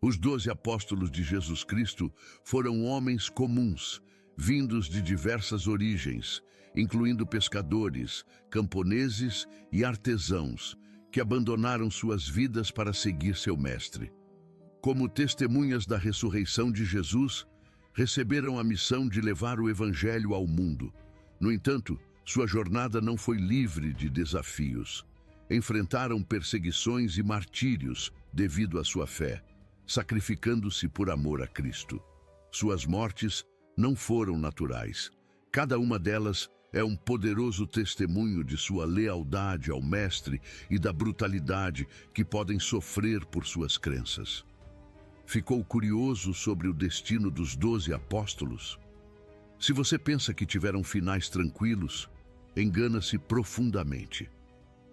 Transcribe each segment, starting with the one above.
Os 12 apóstolos de Jesus Cristo foram homens comuns, vindos de diversas origens, incluindo pescadores, camponeses e artesãos, que abandonaram suas vidas para seguir seu mestre. Como testemunhas da ressurreição de Jesus, receberam a missão de levar o Evangelho ao mundo. No entanto, sua jornada não foi livre de desafios. Enfrentaram perseguições e martírios devido à sua fé, sacrificando-se por amor a Cristo. Suas mortes não foram naturais. Cada uma delas é um poderoso testemunho de sua lealdade ao Mestre e da brutalidade que podem sofrer por suas crenças. Ficou curioso sobre o destino dos 12 apóstolos? Se você pensa que tiveram finais tranquilos, engana-se profundamente.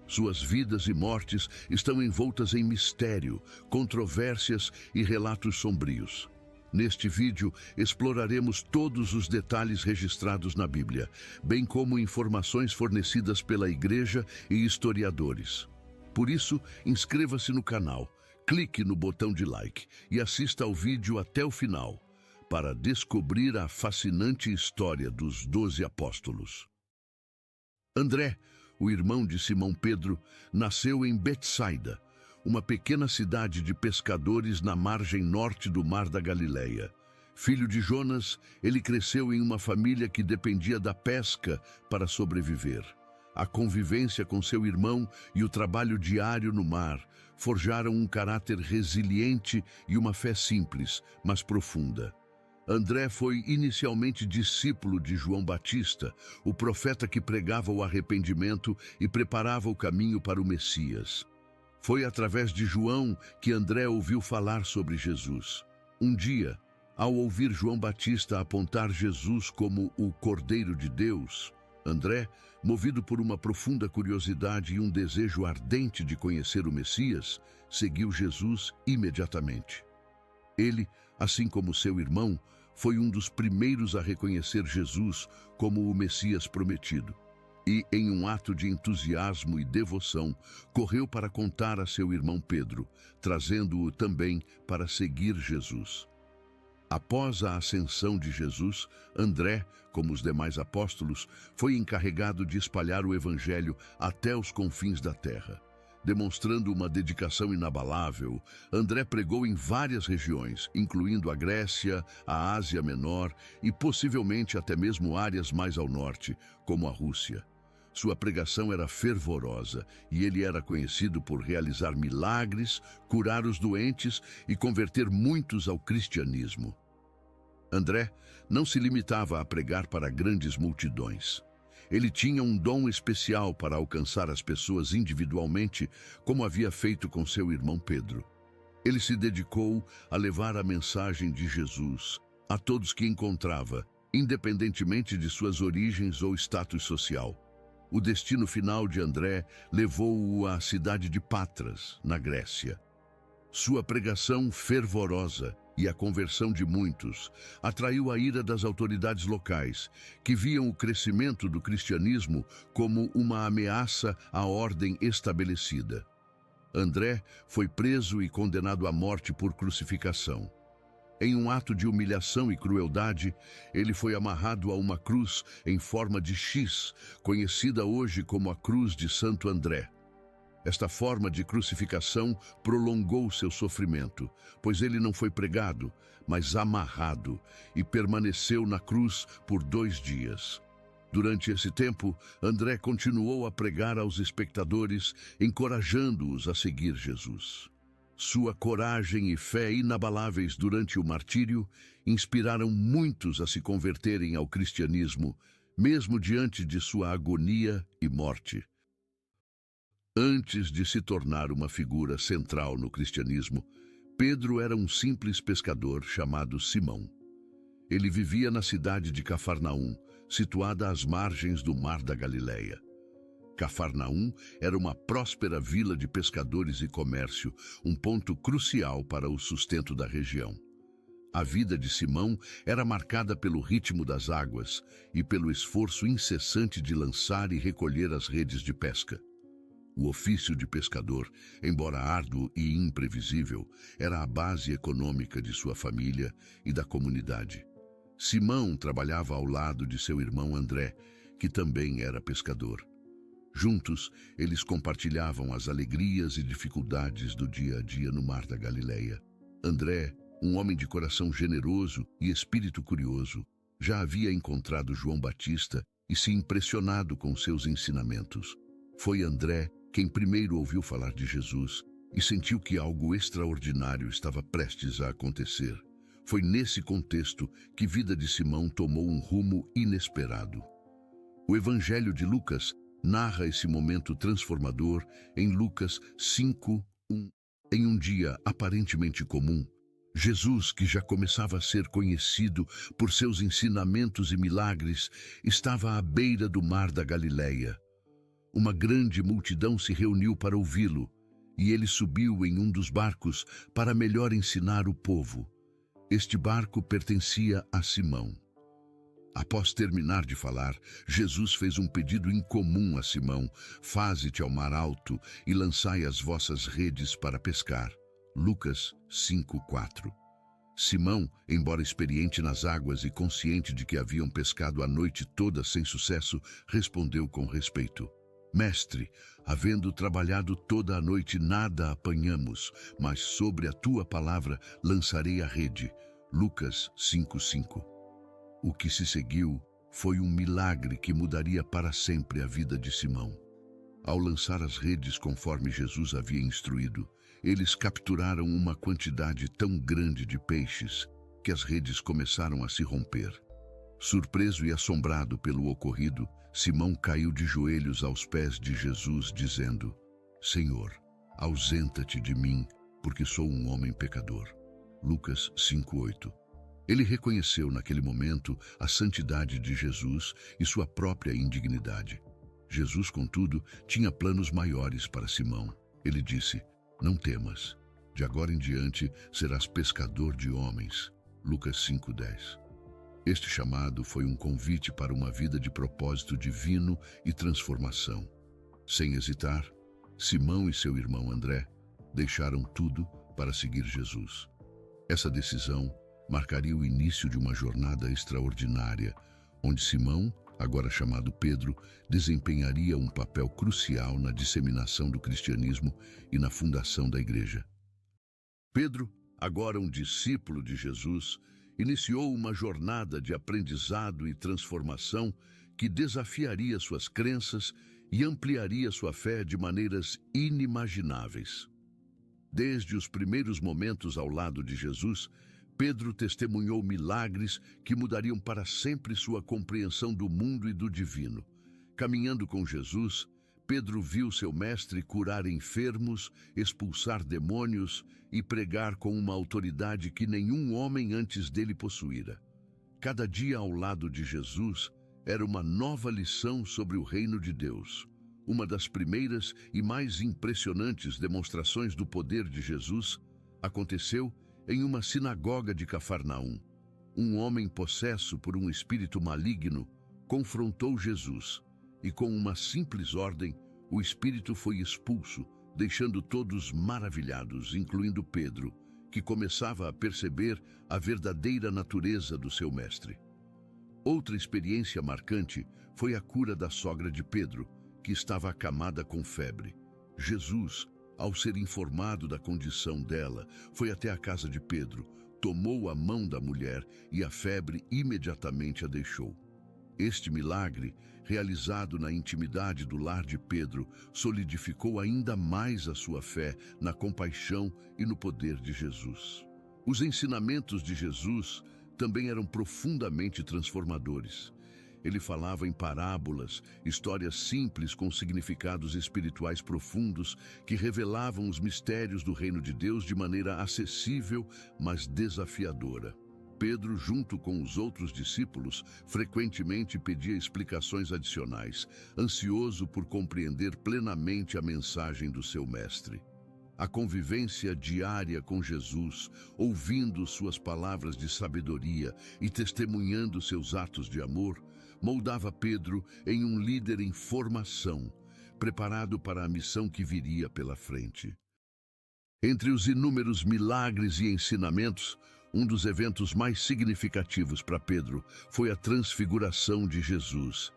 Suas vidas e mortes estão envoltas em mistério, controvérsias e relatos sombrios. Neste vídeo, exploraremos todos os detalhes registrados na Bíblia, bem como informações fornecidas pela Igreja e historiadores. Por isso, inscreva-se no canal, clique no botão de like e assista ao vídeo até o final, para descobrir a fascinante história dos 12 apóstolos. André, o irmão de Simão Pedro, nasceu em Betsaida, uma pequena cidade de pescadores na margem norte do Mar da Galileia. Filho de Jonas, ele cresceu em uma família que dependia da pesca para sobreviver. A convivência com seu irmão e o trabalho diário no mar forjaram um caráter resiliente e uma fé simples, mas profunda. André foi inicialmente discípulo de João Batista, o profeta que pregava o arrependimento e preparava o caminho para o Messias. Foi através de João que André ouviu falar sobre Jesus. Um dia, ao ouvir João Batista apontar Jesus como o Cordeiro de Deus, André, movido por uma profunda curiosidade e um desejo ardente de conhecer o Messias, seguiu Jesus imediatamente. Ele, assim como seu irmão, foi um dos primeiros a reconhecer Jesus como o Messias prometido. E, em um ato de entusiasmo e devoção, correu para contar a seu irmão Pedro, trazendo-o também para seguir Jesus. Após a ascensão de Jesus, André, como os demais apóstolos, foi encarregado de espalhar o Evangelho até os confins da terra. Demonstrando uma dedicação inabalável, André pregou em várias regiões, incluindo a Grécia, a Ásia Menor e possivelmente até mesmo áreas mais ao norte, como a Rússia. Sua pregação era fervorosa e ele era conhecido por realizar milagres, curar os doentes e converter muitos ao cristianismo. André não se limitava a pregar para grandes multidões. Ele tinha um dom especial para alcançar as pessoas individualmente, como havia feito com seu irmão Pedro. Ele se dedicou a levar a mensagem de Jesus a todos que encontrava, independentemente de suas origens ou status social. O destino final de André levou-o à cidade de Patras, na Grécia. Sua pregação fervorosa e a conversão de muitos atraiu a ira das autoridades locais, que viam o crescimento do cristianismo como uma ameaça à ordem estabelecida. André foi preso e condenado à morte por crucificação. Em um ato de humilhação e crueldade, ele foi amarrado a uma cruz em forma de X, conhecida hoje como a Cruz de Santo André. Esta forma de crucificação prolongou seu sofrimento, pois ele não foi pregado, mas amarrado, e permaneceu na cruz por 2 dias. Durante esse tempo, André continuou a pregar aos espectadores, encorajando-os a seguir Jesus. Sua coragem e fé inabaláveis durante o martírio inspiraram muitos a se converterem ao cristianismo, mesmo diante de sua agonia e morte. Antes de se tornar uma figura central no cristianismo, Pedro era um simples pescador chamado Simão. Ele vivia na cidade de Cafarnaum, situada às margens do Mar da Galileia. Cafarnaum era uma próspera vila de pescadores e comércio, um ponto crucial para o sustento da região. A vida de Simão era marcada pelo ritmo das águas e pelo esforço incessante de lançar e recolher as redes de pesca. O ofício de pescador, embora árduo e imprevisível, era a base econômica de sua família e da comunidade. Simão trabalhava ao lado de seu irmão André, que também era pescador. Juntos, eles compartilhavam as alegrias e dificuldades do dia a dia no mar da Galileia. André, um homem de coração generoso e espírito curioso, já havia encontrado João Batista e se impressionado com seus ensinamentos. Foi André quem primeiro ouviu falar de Jesus e sentiu que algo extraordinário estava prestes a acontecer. Foi nesse contexto que a vida de Simão tomou um rumo inesperado. O Evangelho de Lucas narra esse momento transformador em Lucas 5:1. Em um dia aparentemente comum, Jesus, que já começava a ser conhecido por seus ensinamentos e milagres, estava à beira do mar da Galileia. Uma grande multidão se reuniu para ouvi-lo, e ele subiu em um dos barcos para melhor ensinar o povo. Este barco pertencia a Simão. Após terminar de falar, Jesus fez um pedido incomum a Simão: faze-te ao mar alto e lançai as vossas redes para pescar. Lucas 5:4. Simão, embora experiente nas águas e consciente de que haviam pescado a noite toda sem sucesso, respondeu com respeito: Mestre, havendo trabalhado toda a noite, nada apanhamos, mas sobre a tua palavra lançarei a rede. Lucas 5:5. O que se seguiu foi um milagre que mudaria para sempre a vida de Simão. Ao lançar as redes conforme Jesus havia instruído, eles capturaram uma quantidade tão grande de peixes que as redes começaram a se romper. Surpreso e assombrado pelo ocorrido, Simão caiu de joelhos aos pés de Jesus, dizendo: Senhor, ausenta-te de mim, porque sou um homem pecador. Lucas 5:8. Ele reconheceu naquele momento a santidade de Jesus e sua própria indignidade. Jesus, contudo, tinha planos maiores para Simão. Ele disse: Não temas, de agora em diante serás pescador de homens. Lucas 5:10. Este chamado foi um convite para uma vida de propósito divino e transformação. Sem hesitar, Simão e seu irmão André deixaram tudo para seguir Jesus. Essa decisão marcaria o início de uma jornada extraordinária, onde Simão, agora chamado Pedro, desempenharia um papel crucial na disseminação do cristianismo e na fundação da igreja. Pedro, agora um discípulo de Jesus, iniciou uma jornada de aprendizado e transformação que desafiaria suas crenças e ampliaria sua fé de maneiras inimagináveis. Desde os primeiros momentos ao lado de Jesus, Pedro testemunhou milagres que mudariam para sempre sua compreensão do mundo e do divino. Caminhando com Jesus, Pedro viu seu mestre curar enfermos, expulsar demônios e pregar com uma autoridade que nenhum homem antes dele possuíra. Cada dia ao lado de Jesus era uma nova lição sobre o reino de Deus. Uma das primeiras e mais impressionantes demonstrações do poder de Jesus aconteceu em uma sinagoga de Cafarnaum. Um homem possesso por um espírito maligno confrontou Jesus e, com uma simples ordem, o espírito foi expulso, deixando todos maravilhados, incluindo Pedro, que começava a perceber a verdadeira natureza do seu mestre. Outra experiência marcante foi a cura da sogra de Pedro, que estava acamada com febre. Jesus, ao ser informado da condição dela, foi até a casa de Pedro, tomou a mão da mulher e a febre imediatamente a deixou. Este milagre, realizado na intimidade do lar de Pedro, solidificou ainda mais a sua fé na compaixão e no poder de Jesus. Os ensinamentos de Jesus também eram profundamente transformadores. Ele falava em parábolas, histórias simples com significados espirituais profundos que revelavam os mistérios do reino de Deus de maneira acessível, mas desafiadora. Pedro, junto com os outros discípulos, frequentemente pedia explicações adicionais, ansioso por compreender plenamente a mensagem do seu mestre. A convivência diária com Jesus, ouvindo suas palavras de sabedoria e testemunhando seus atos de amor, moldava Pedro em um líder em formação, preparado para a missão que viria pela frente. Entre os inúmeros milagres e ensinamentos, um dos eventos mais significativos para Pedro foi a transfiguração de Jesus.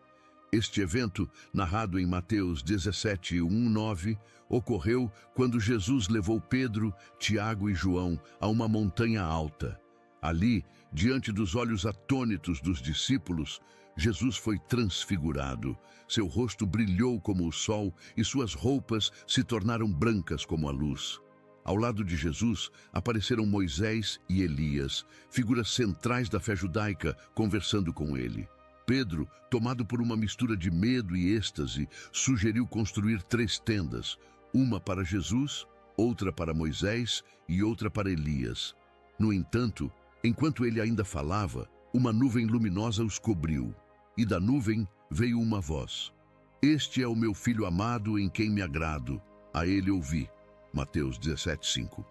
Este evento, narrado em Mateus 17, 1-9, ocorreu quando Jesus levou Pedro, Tiago e João a uma montanha alta. Ali, diante dos olhos atônitos dos discípulos, Jesus foi transfigurado. Seu rosto brilhou como o sol e suas roupas se tornaram brancas como a luz. Ao lado de Jesus, apareceram Moisés e Elias, figuras centrais da fé judaica, conversando com ele. Pedro, tomado por uma mistura de medo e êxtase, sugeriu construir 3 tendas, uma para Jesus, outra para Moisés e outra para Elias. No entanto, enquanto ele ainda falava, uma nuvem luminosa os cobriu, e da nuvem veio uma voz: "Este é o meu filho amado em quem me agrado, a ele ouvi." Mateus 17:5.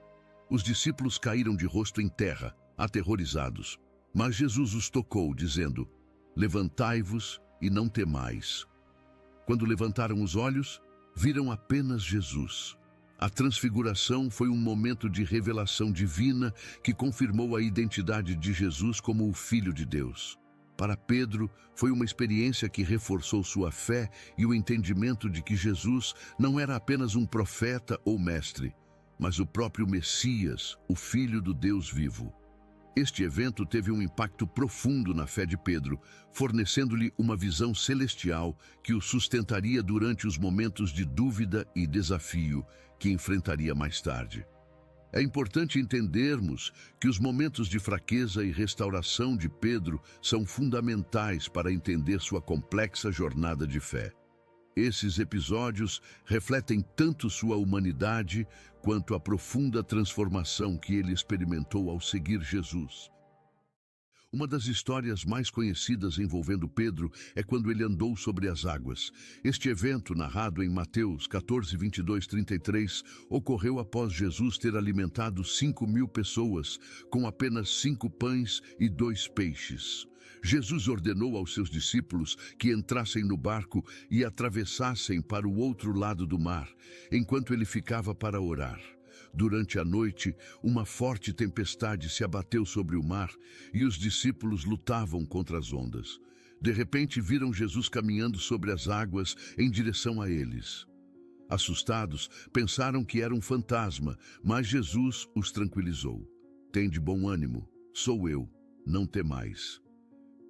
Os discípulos caíram de rosto em terra, aterrorizados. Mas Jesus os tocou, dizendo: "Levantai-vos e não temais." Quando levantaram os olhos, viram apenas Jesus. A transfiguração foi um momento de revelação divina que confirmou a identidade de Jesus como o Filho de Deus. Para Pedro, foi uma experiência que reforçou sua fé e o entendimento de que Jesus não era apenas um profeta ou mestre, mas o próprio Messias, o Filho do Deus vivo. Este evento teve um impacto profundo na fé de Pedro, fornecendo-lhe uma visão celestial que o sustentaria durante os momentos de dúvida e desafio que enfrentaria mais tarde. É importante entendermos que os momentos de fraqueza e restauração de Pedro são fundamentais para entender sua complexa jornada de fé. Esses episódios refletem tanto sua humanidade quanto a profunda transformação que ele experimentou ao seguir Jesus. Uma das histórias mais conhecidas envolvendo Pedro é quando ele andou sobre as águas. Este evento, narrado em Mateus 14, 22, 33, ocorreu após Jesus ter alimentado 5.000 pessoas com apenas 5 pães e 2 peixes. Jesus ordenou aos seus discípulos que entrassem no barco e atravessassem para o outro lado do mar, enquanto ele ficava para orar. Durante a noite, uma forte tempestade se abateu sobre o mar e os discípulos lutavam contra as ondas. De repente, viram Jesus caminhando sobre as águas em direção a eles. Assustados, pensaram que era um fantasma, mas Jesus os tranquilizou. "Tende bom ânimo, sou eu, não temais."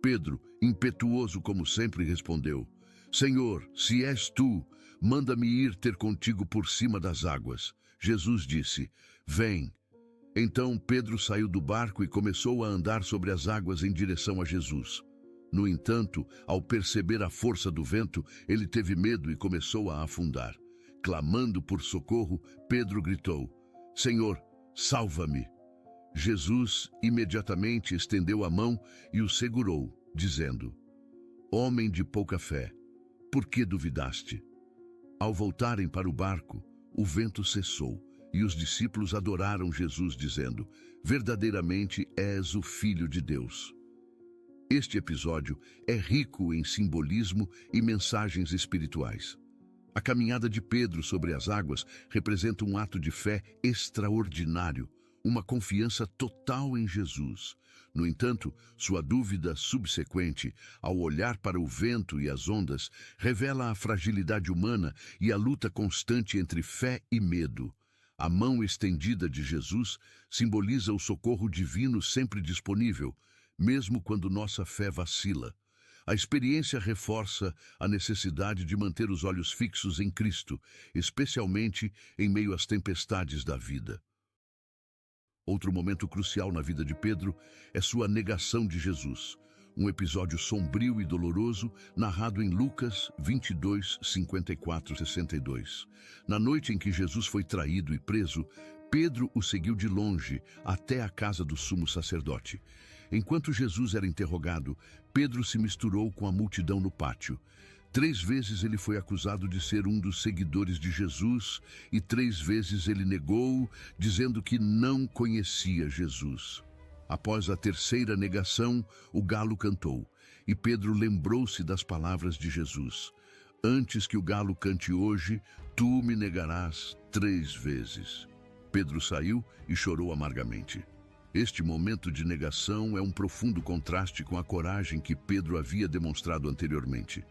Pedro, impetuoso como sempre, respondeu: "Senhor, se és tu, manda-me ir ter contigo por cima das águas." Jesus disse: "Vem." Então Pedro saiu do barco e começou a andar sobre as águas em direção a Jesus. No entanto, ao perceber a força do vento, ele teve medo e começou a afundar. Clamando por socorro, Pedro gritou: "Senhor, salva-me." Jesus imediatamente estendeu a mão e o segurou, dizendo: "Homem de pouca fé, por que duvidaste?" Ao voltarem para o barco, o vento cessou e os discípulos adoraram Jesus, dizendo: "Verdadeiramente és o Filho de Deus." Este episódio é rico em simbolismo e mensagens espirituais. A caminhada de Pedro sobre as águas representa um ato de fé extraordinário, uma confiança total em Jesus. No entanto, sua dúvida subsequente, ao olhar para o vento e as ondas, revela a fragilidade humana e a luta constante entre fé e medo. A mão estendida de Jesus simboliza o socorro divino sempre disponível, mesmo quando nossa fé vacila. A experiência reforça a necessidade de manter os olhos fixos em Cristo, especialmente em meio às tempestades da vida. Outro momento crucial na vida de Pedro é sua negação de Jesus, um episódio sombrio e doloroso narrado em Lucas 22, 54, 62. Na noite em que Jesus foi traído e preso, Pedro o seguiu de longe até a casa do sumo sacerdote. Enquanto Jesus era interrogado, Pedro se misturou com a multidão no pátio. 3 vezes ele foi acusado de ser um dos seguidores de Jesus e 3 vezes ele negou, dizendo que não conhecia Jesus. Após a 3ª negação, o galo cantou e Pedro lembrou-se das palavras de Jesus: Antes que o galo cante hoje, tu me negarás 3 vezes. Pedro saiu e chorou amargamente. Este momento de negação é um profundo contraste com a coragem que Pedro havia demonstrado anteriormente.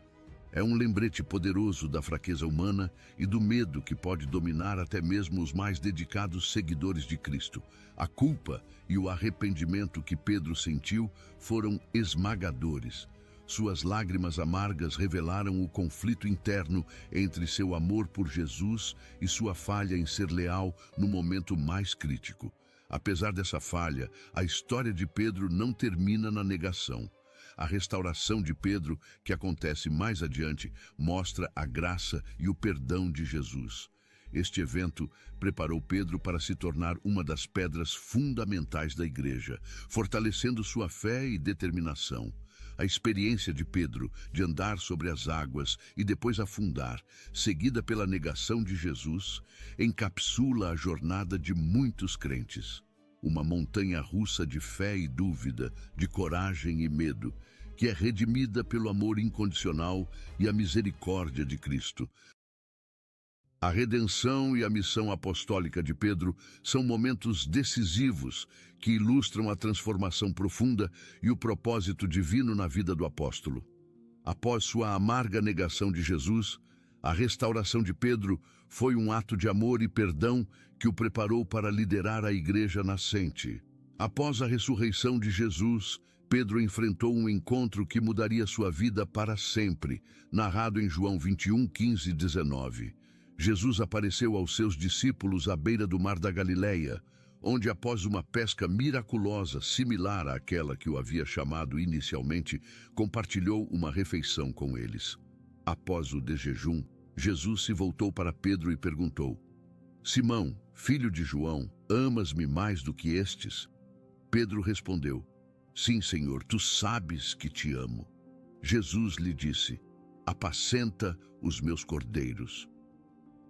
É um lembrete poderoso da fraqueza humana e do medo que pode dominar até mesmo os mais dedicados seguidores de Cristo. A culpa e o arrependimento que Pedro sentiu foram esmagadores. Suas lágrimas amargas revelaram o conflito interno entre seu amor por Jesus e sua falha em ser leal no momento mais crítico. Apesar dessa falha, a história de Pedro não termina na negação. A restauração de Pedro, que acontece mais adiante, mostra a graça e o perdão de Jesus. Este evento preparou Pedro para se tornar uma das pedras fundamentais da igreja, fortalecendo sua fé e determinação. A experiência de Pedro de andar sobre as águas e depois afundar, seguida pela negação de Jesus, encapsula a jornada de muitos crentes. Uma montanha-russa de fé e dúvida, de coragem e medo, que é redimida pelo amor incondicional e a misericórdia de Cristo. A redenção e a missão apostólica de Pedro são momentos decisivos que ilustram a transformação profunda e o propósito divino na vida do apóstolo. Após sua amarga negação de Jesus, a restauração de Pedro foi um ato de amor e perdão que o preparou para liderar a igreja nascente. Após a ressurreição de Jesus, Pedro enfrentou um encontro que mudaria sua vida para sempre, narrado em João 21, 15 e 19. Jesus apareceu aos seus discípulos à beira do mar da Galileia, onde após uma pesca miraculosa, similar àquela que o havia chamado inicialmente, compartilhou uma refeição com eles. Após o desjejum, Jesus se voltou para Pedro e perguntou: Simão, filho de João, amas-me mais do que estes? Pedro respondeu: Sim, Senhor, tu sabes que te amo. Jesus lhe disse: Apacenta os meus cordeiros.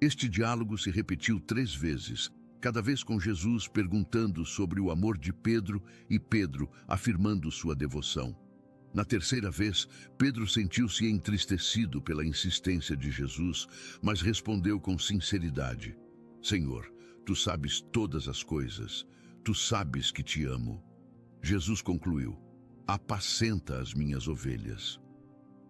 Este diálogo se repetiu 3 vezes, cada vez com Jesus perguntando sobre o amor de Pedro e Pedro afirmando sua devoção. Na terceira vez, Pedro sentiu-se entristecido pela insistência de Jesus, mas respondeu com sinceridade: Senhor, tu sabes todas as coisas, tu sabes que te amo. Jesus concluiu: Apacenta as minhas ovelhas.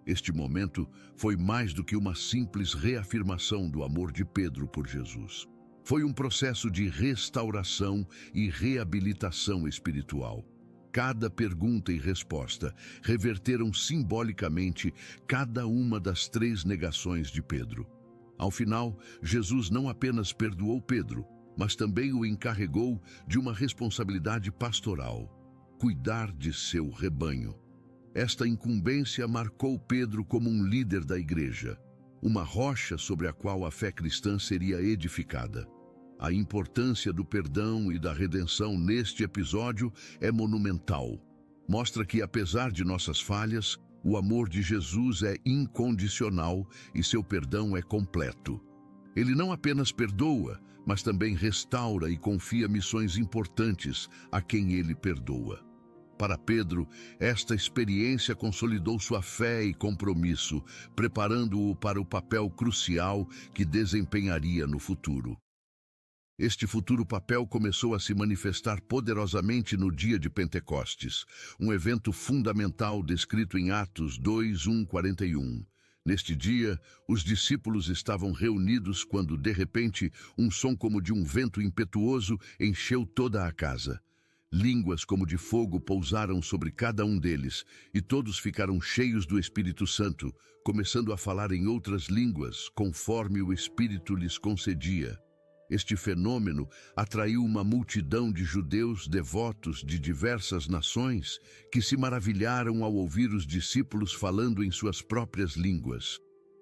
Este momento foi mais do que uma simples reafirmação do amor de Pedro por Jesus. Foi um processo de restauração e reabilitação espiritual. Cada pergunta e resposta reverteram simbolicamente cada uma das 3 negações de Pedro. Ao final, Jesus não apenas perdoou Pedro, mas também o encarregou de uma responsabilidade pastoral: cuidar de seu rebanho. Esta incumbência marcou Pedro como um líder da igreja, uma rocha sobre a qual a fé cristã seria edificada. A importância do perdão e da redenção neste episódio é monumental. Mostra que, apesar de nossas falhas, o amor de Jesus é incondicional e seu perdão é completo. Ele não apenas perdoa, mas também restaura e confia missões importantes a quem ele perdoa. Para Pedro, esta experiência consolidou sua fé e compromisso, preparando-o para o papel crucial que desempenharia no futuro. Este futuro papel começou a se manifestar poderosamente no dia de Pentecostes, um evento fundamental descrito em Atos 2, 1, 41. Neste dia, os discípulos estavam reunidos quando, de repente, um som como de um vento impetuoso encheu toda a casa. Línguas como de fogo pousaram sobre cada um deles, e todos ficaram cheios do Espírito Santo, começando a falar em outras línguas, conforme o Espírito lhes concedia. Este fenômeno atraiu uma multidão de judeus devotos de diversas nações que se maravilharam ao ouvir os discípulos falando em suas próprias línguas.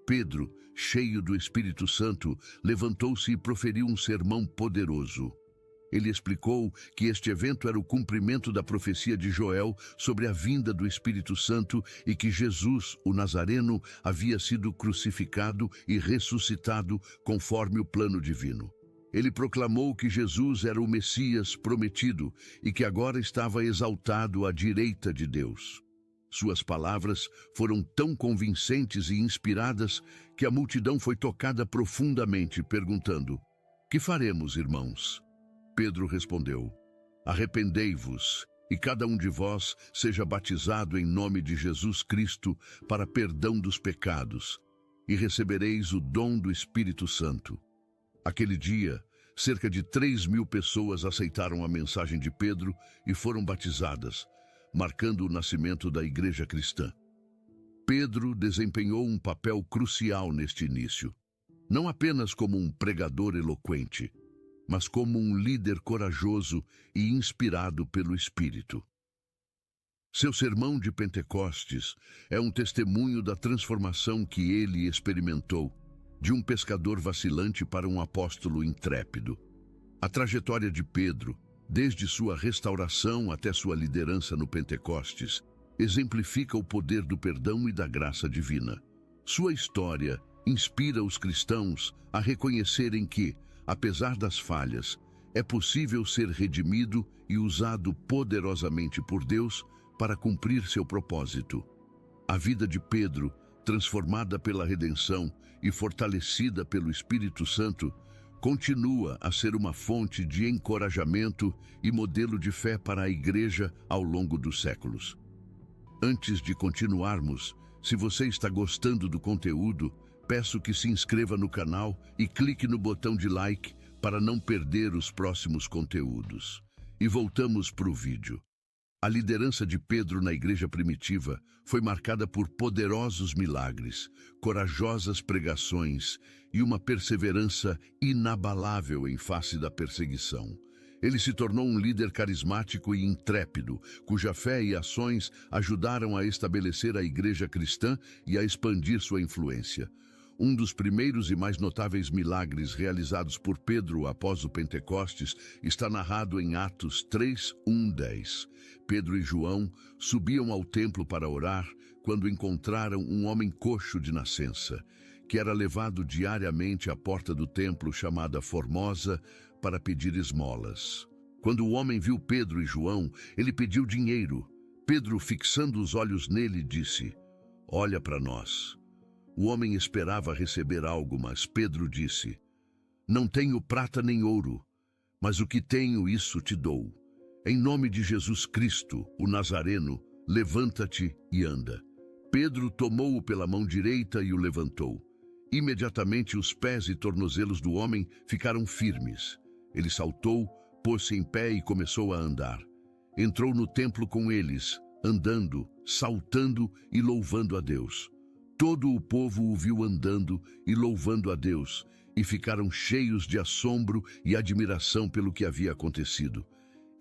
Pedro, cheio do Espírito Santo, levantou-se e proferiu um sermão poderoso. Ele explicou que este evento era o cumprimento da profecia de Joel sobre a vinda do Espírito Santo e que Jesus, o Nazareno, havia sido crucificado e ressuscitado conforme o plano divino. Ele proclamou que Jesus era o Messias prometido e que agora estava exaltado à direita de Deus. Suas palavras foram tão convincentes e inspiradas que a multidão foi tocada profundamente, perguntando: "Que faremos, irmãos?" Pedro respondeu: "Arrependei-vos, e cada um de vós seja batizado em nome de Jesus Cristo para perdão dos pecados, e recebereis o dom do Espírito Santo." Aquele dia, cerca de 3.000 pessoas aceitaram a mensagem de Pedro e foram batizadas, marcando o nascimento da igreja cristã. Pedro desempenhou um papel crucial neste início, não apenas como um pregador eloquente, mas como um líder corajoso e inspirado pelo Espírito. Seu sermão de Pentecostes é um testemunho da transformação que ele experimentou, de um pescador vacilante para um apóstolo intrépido. A trajetória de Pedro, desde sua restauração até sua liderança no Pentecostes, exemplifica o poder do perdão e da graça divina. Sua história inspira os cristãos a reconhecerem que, apesar das falhas, é possível ser redimido e usado poderosamente por Deus para cumprir seu propósito. A vida de Pedro, transformada pela redenção e fortalecida pelo Espírito Santo, continua a ser uma fonte de encorajamento e modelo de fé para a igreja ao longo dos séculos. Antes de continuarmos, se você está gostando do conteúdo, peço que se inscreva no canal e clique no botão de like para não perder os próximos conteúdos. E voltamos para o vídeo. A liderança de Pedro na igreja primitiva foi marcada por poderosos milagres, corajosas pregações e uma perseverança inabalável em face da perseguição. Ele se tornou um líder carismático e intrépido, cuja fé e ações ajudaram a estabelecer a igreja cristã e a expandir sua influência. Um dos primeiros e mais notáveis milagres realizados por Pedro após o Pentecostes está narrado em Atos 3:1-10. Pedro e João subiam ao templo para orar quando encontraram um homem coxo de nascença, que era levado diariamente à porta do templo chamada Formosa para pedir esmolas. Quando o homem viu Pedro e João, ele pediu dinheiro. Pedro, fixando os olhos nele, disse: "Olha para nós." O homem esperava receber algo, mas Pedro disse: "Não tenho prata nem ouro, mas o que tenho, isso te dou. Em nome de Jesus Cristo, o Nazareno, levanta-te e anda." Pedro tomou-o pela mão direita e o levantou. Imediatamente os pés e tornozelos do homem ficaram firmes. Ele saltou, pôs-se em pé e começou a andar. Entrou no templo com eles, andando, saltando e louvando a Deus. Todo o povo o viu andando e louvando a Deus, e ficaram cheios de assombro e admiração pelo que havia acontecido.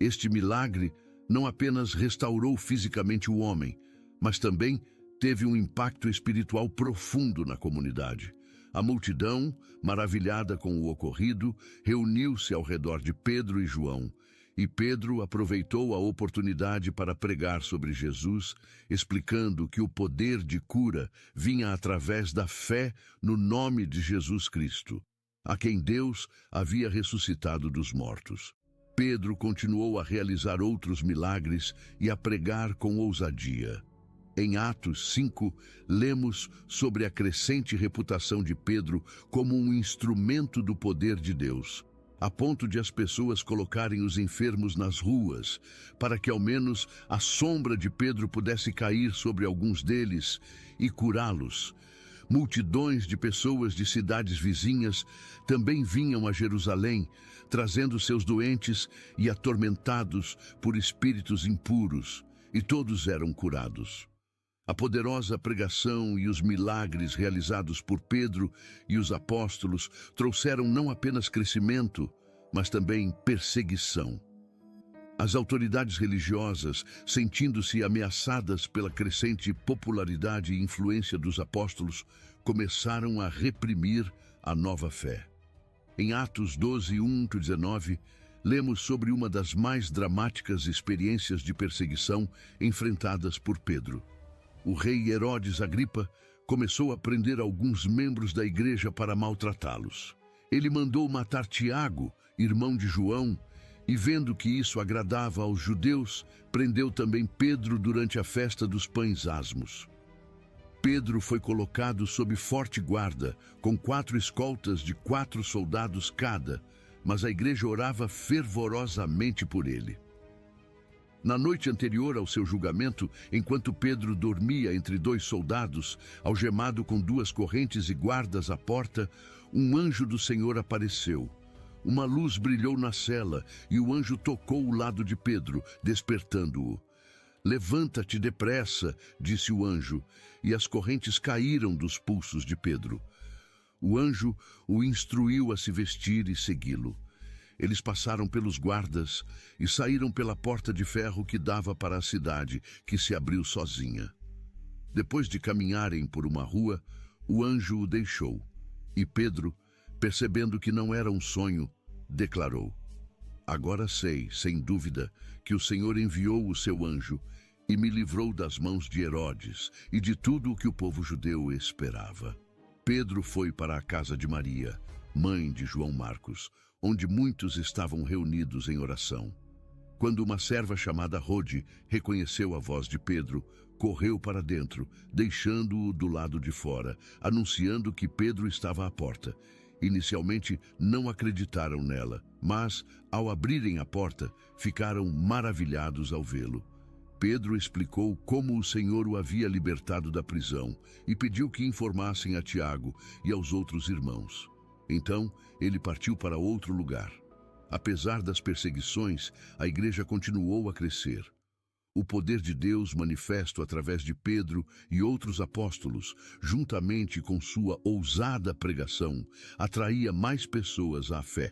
Este milagre não apenas restaurou fisicamente o homem, mas também teve um impacto espiritual profundo na comunidade. A multidão, maravilhada com o ocorrido, reuniu-se ao redor de Pedro e João. E Pedro aproveitou a oportunidade para pregar sobre Jesus, explicando que o poder de cura vinha através da fé no nome de Jesus Cristo, a quem Deus havia ressuscitado dos mortos. Pedro continuou a realizar outros milagres e a pregar com ousadia. Em Atos 5, lemos sobre a crescente reputação de Pedro como um instrumento do poder de Deus, a ponto de as pessoas colocarem os enfermos nas ruas, para que ao menos a sombra de Pedro pudesse cair sobre alguns deles e curá-los. Multidões de pessoas de cidades vizinhas também vinham a Jerusalém, trazendo seus doentes e atormentados por espíritos impuros, e todos eram curados. A poderosa pregação e os milagres realizados por Pedro e os apóstolos trouxeram não apenas crescimento, mas também perseguição. As autoridades religiosas, sentindo-se ameaçadas pela crescente popularidade e influência dos apóstolos, começaram a reprimir a nova fé. Em Atos 12:1-19, lemos sobre uma das mais dramáticas experiências de perseguição enfrentadas por Pedro. O rei Herodes Agripa começou a prender alguns membros da igreja para maltratá-los. Ele mandou matar Tiago, irmão de João, E vendo que isso agradava aos judeus, prendeu também Pedro durante a festa dos pães asmos. Pedro foi colocado sob forte guarda, com 4 escoltas de 4 soldados cada, mas a igreja orava fervorosamente por ele. Na noite anterior ao seu julgamento, enquanto Pedro dormia entre 2 soldados, algemado com 2 correntes e guardas à porta, um anjo do Senhor apareceu. Uma luz brilhou na cela e o anjo tocou o lado de Pedro, despertando-o. "Levanta-te depressa", disse o anjo, e as correntes caíram dos pulsos de Pedro. O anjo o instruiu a se vestir e segui-lo. Eles passaram pelos guardas e saíram pela porta de ferro que dava para a cidade, que se abriu sozinha. Depois de caminharem por uma rua, o anjo o deixou. E Pedro, percebendo que não era um sonho, declarou: "Agora sei, sem dúvida, que o Senhor enviou o seu anjo e me livrou das mãos de Herodes e de tudo o que o povo judeu esperava." Pedro foi para a casa de Maria, mãe de João Marcos, onde muitos estavam reunidos em oração. Quando uma serva chamada Rode reconheceu a voz de Pedro, correu para dentro, deixando-o do lado de fora, anunciando que Pedro estava à porta. Inicialmente não acreditaram nela, mas, ao abrirem a porta, ficaram maravilhados ao vê-lo. Pedro explicou como o Senhor o havia libertado da prisão e pediu que informassem a Tiago e aos outros irmãos. Então, ele partiu para outro lugar. Apesar das perseguições, a igreja continuou a crescer. O poder de Deus manifesto através de Pedro e outros apóstolos, juntamente com sua ousada pregação, atraía mais pessoas à fé.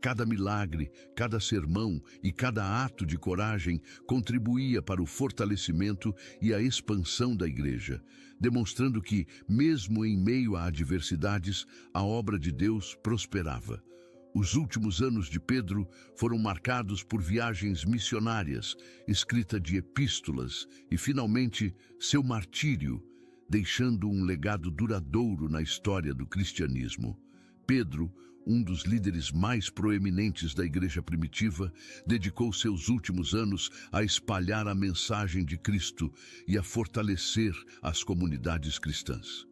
Cada milagre, cada sermão e cada ato de coragem contribuía para o fortalecimento e a expansão da igreja, demonstrando que, mesmo em meio a adversidades, a obra de Deus prosperava. Os últimos anos de Pedro foram marcados por viagens missionárias, escrita de epístolas e, finalmente, seu martírio, deixando um legado duradouro na história do cristianismo. Pedro, um dos líderes mais proeminentes da igreja primitiva, dedicou seus últimos anos a espalhar a mensagem de Cristo e a fortalecer as comunidades cristãs.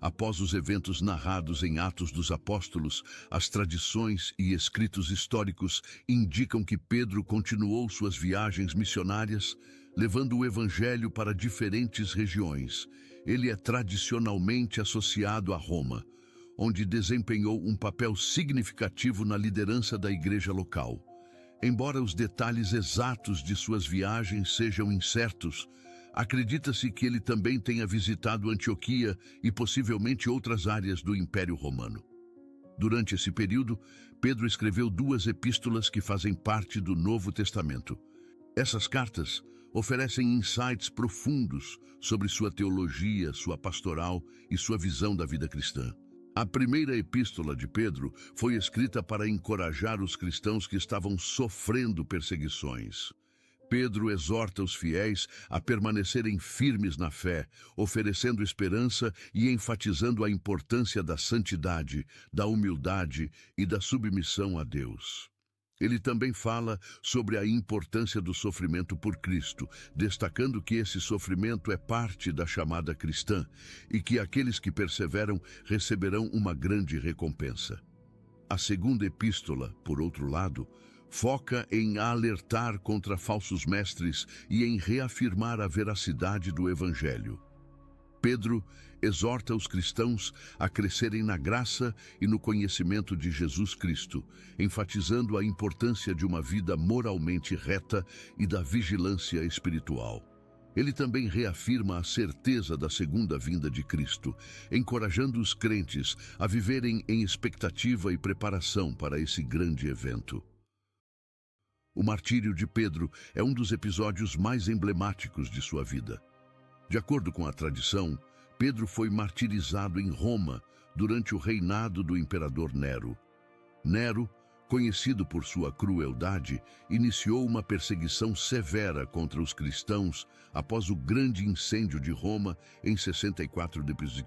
Após os eventos narrados em Atos dos Apóstolos, as tradições e escritos históricos indicam que Pedro continuou suas viagens missionárias, levando o evangelho para diferentes regiões. Ele é tradicionalmente associado a Roma, onde desempenhou um papel significativo na liderança da igreja local. Embora os detalhes exatos de suas viagens sejam incertos, acredita-se que ele também tenha visitado Antioquia e possivelmente outras áreas do Império Romano. Durante esse período, Pedro escreveu 2 epístolas que fazem parte do Novo Testamento. Essas cartas oferecem insights profundos sobre sua teologia, sua pastoral e sua visão da vida cristã. A primeira epístola de Pedro foi escrita para encorajar os cristãos que estavam sofrendo perseguições. Pedro exorta os fiéis a permanecerem firmes na fé, oferecendo esperança e enfatizando a importância da santidade, da humildade e da submissão a Deus. Ele também fala sobre a importância do sofrimento por Cristo, destacando que esse sofrimento é parte da chamada cristã e que aqueles que perseveram receberão uma grande recompensa. A segunda epístola, por outro lado, foca em alertar contra falsos mestres e em reafirmar a veracidade do Evangelho. Pedro exorta os cristãos a crescerem na graça e no conhecimento de Jesus Cristo, enfatizando a importância de uma vida moralmente reta e da vigilância espiritual. Ele também reafirma a certeza da segunda vinda de Cristo, encorajando os crentes a viverem em expectativa e preparação para esse grande evento. O martírio de Pedro é um dos episódios mais emblemáticos de sua vida. De acordo com a tradição, Pedro foi martirizado em Roma durante o reinado do imperador Nero. Nero, conhecido por sua crueldade, iniciou uma perseguição severa contra os cristãos após o grande incêndio de Roma em 64 d.C.,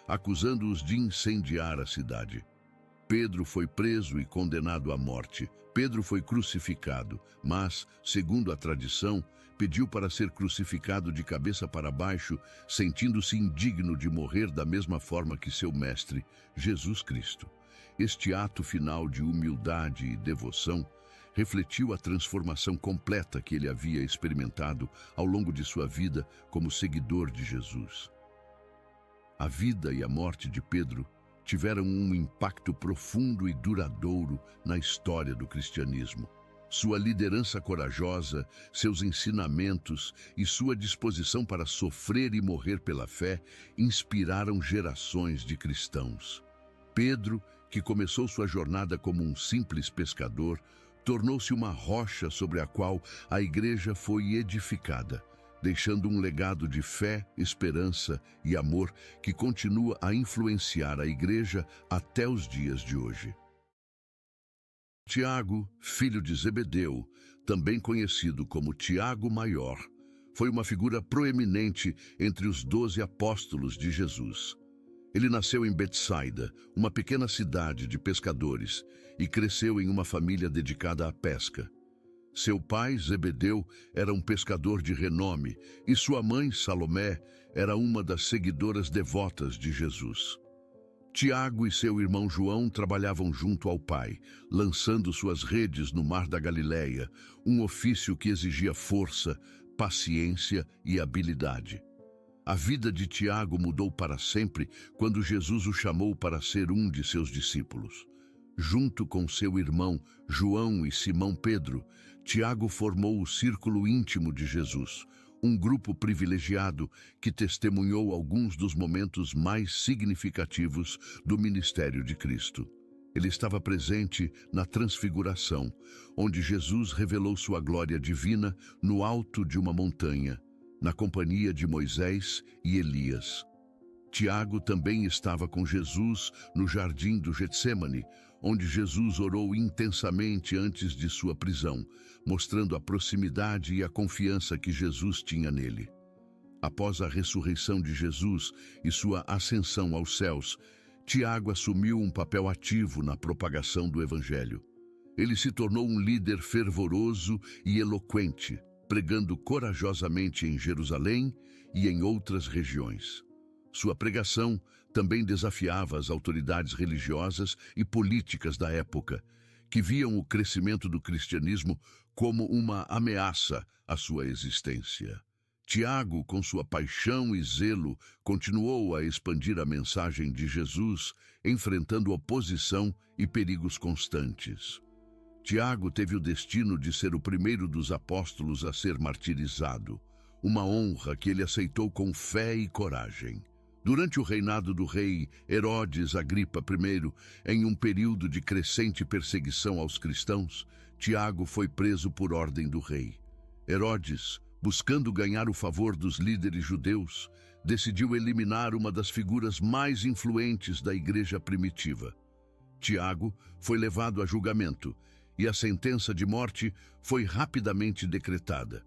acusando-os de incendiar a cidade. Pedro foi preso e condenado à morte. Pedro foi crucificado, mas, segundo a tradição, pediu para ser crucificado de cabeça para baixo, sentindo-se indigno de morrer da mesma forma que seu mestre, Jesus Cristo. Este ato final de humildade e devoção refletiu a transformação completa que ele havia experimentado ao longo de sua vida como seguidor de Jesus. A vida e a morte de Pedro tiveram um impacto profundo e duradouro na história do cristianismo. Sua liderança corajosa, seus ensinamentos e sua disposição para sofrer e morrer pela fé inspiraram gerações de cristãos. Pedro, que começou sua jornada como um simples pescador, tornou-se uma rocha sobre a qual a igreja foi edificada, deixando um legado de fé, esperança e amor que continua a influenciar a igreja até os dias de hoje. Tiago, filho de Zebedeu, também conhecido como Tiago Maior, foi uma figura proeminente entre os 12 apóstolos de Jesus. Ele nasceu em Betsaida, uma pequena cidade de pescadores, e cresceu em uma família dedicada à pesca. Seu pai, Zebedeu, era um pescador de renome e sua mãe, Salomé, era uma das seguidoras devotas de Jesus. Tiago e seu irmão João trabalhavam junto ao pai, lançando suas redes no mar da Galileia, um ofício que exigia força, paciência e habilidade. A vida de Tiago mudou para sempre quando Jesus o chamou para ser um de seus discípulos. Junto com seu irmão João e Simão Pedro, Tiago formou o círculo íntimo de Jesus, um grupo privilegiado que testemunhou alguns dos momentos mais significativos do ministério de Cristo. Ele estava presente na Transfiguração, onde Jesus revelou sua glória divina no alto de uma montanha, na companhia de Moisés e Elias. Tiago também estava com Jesus no jardim do Getsêmani, onde Jesus orou intensamente antes de sua prisão, mostrando a proximidade e a confiança que Jesus tinha nele. Após a ressurreição de Jesus e sua ascensão aos céus, Tiago assumiu um papel ativo na propagação do Evangelho. Ele se tornou um líder fervoroso e eloquente, pregando corajosamente em Jerusalém e em outras regiões. Sua pregação também desafiava as autoridades religiosas e políticas da época, que viam o crescimento do cristianismo como uma ameaça à sua existência. Tiago, com sua paixão e zelo, continuou a expandir a mensagem de Jesus, enfrentando oposição e perigos constantes. Tiago teve o destino de ser o primeiro dos apóstolos a ser martirizado, uma honra que ele aceitou com fé e coragem. Durante o reinado do rei Herodes Agripa I, em um período de crescente perseguição aos cristãos, Tiago foi preso por ordem do rei. Herodes, buscando ganhar o favor dos líderes judeus, decidiu eliminar uma das figuras mais influentes da igreja primitiva. Tiago foi levado a julgamento e a sentença de morte foi rapidamente decretada.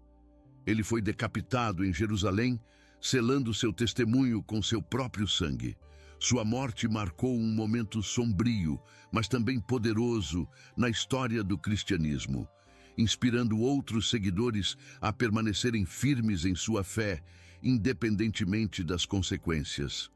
Ele foi decapitado em Jerusalém, selando seu testemunho com seu próprio sangue. Sua morte marcou um momento sombrio, mas também poderoso na história do cristianismo, inspirando outros seguidores a permanecerem firmes em sua fé, independentemente das consequências.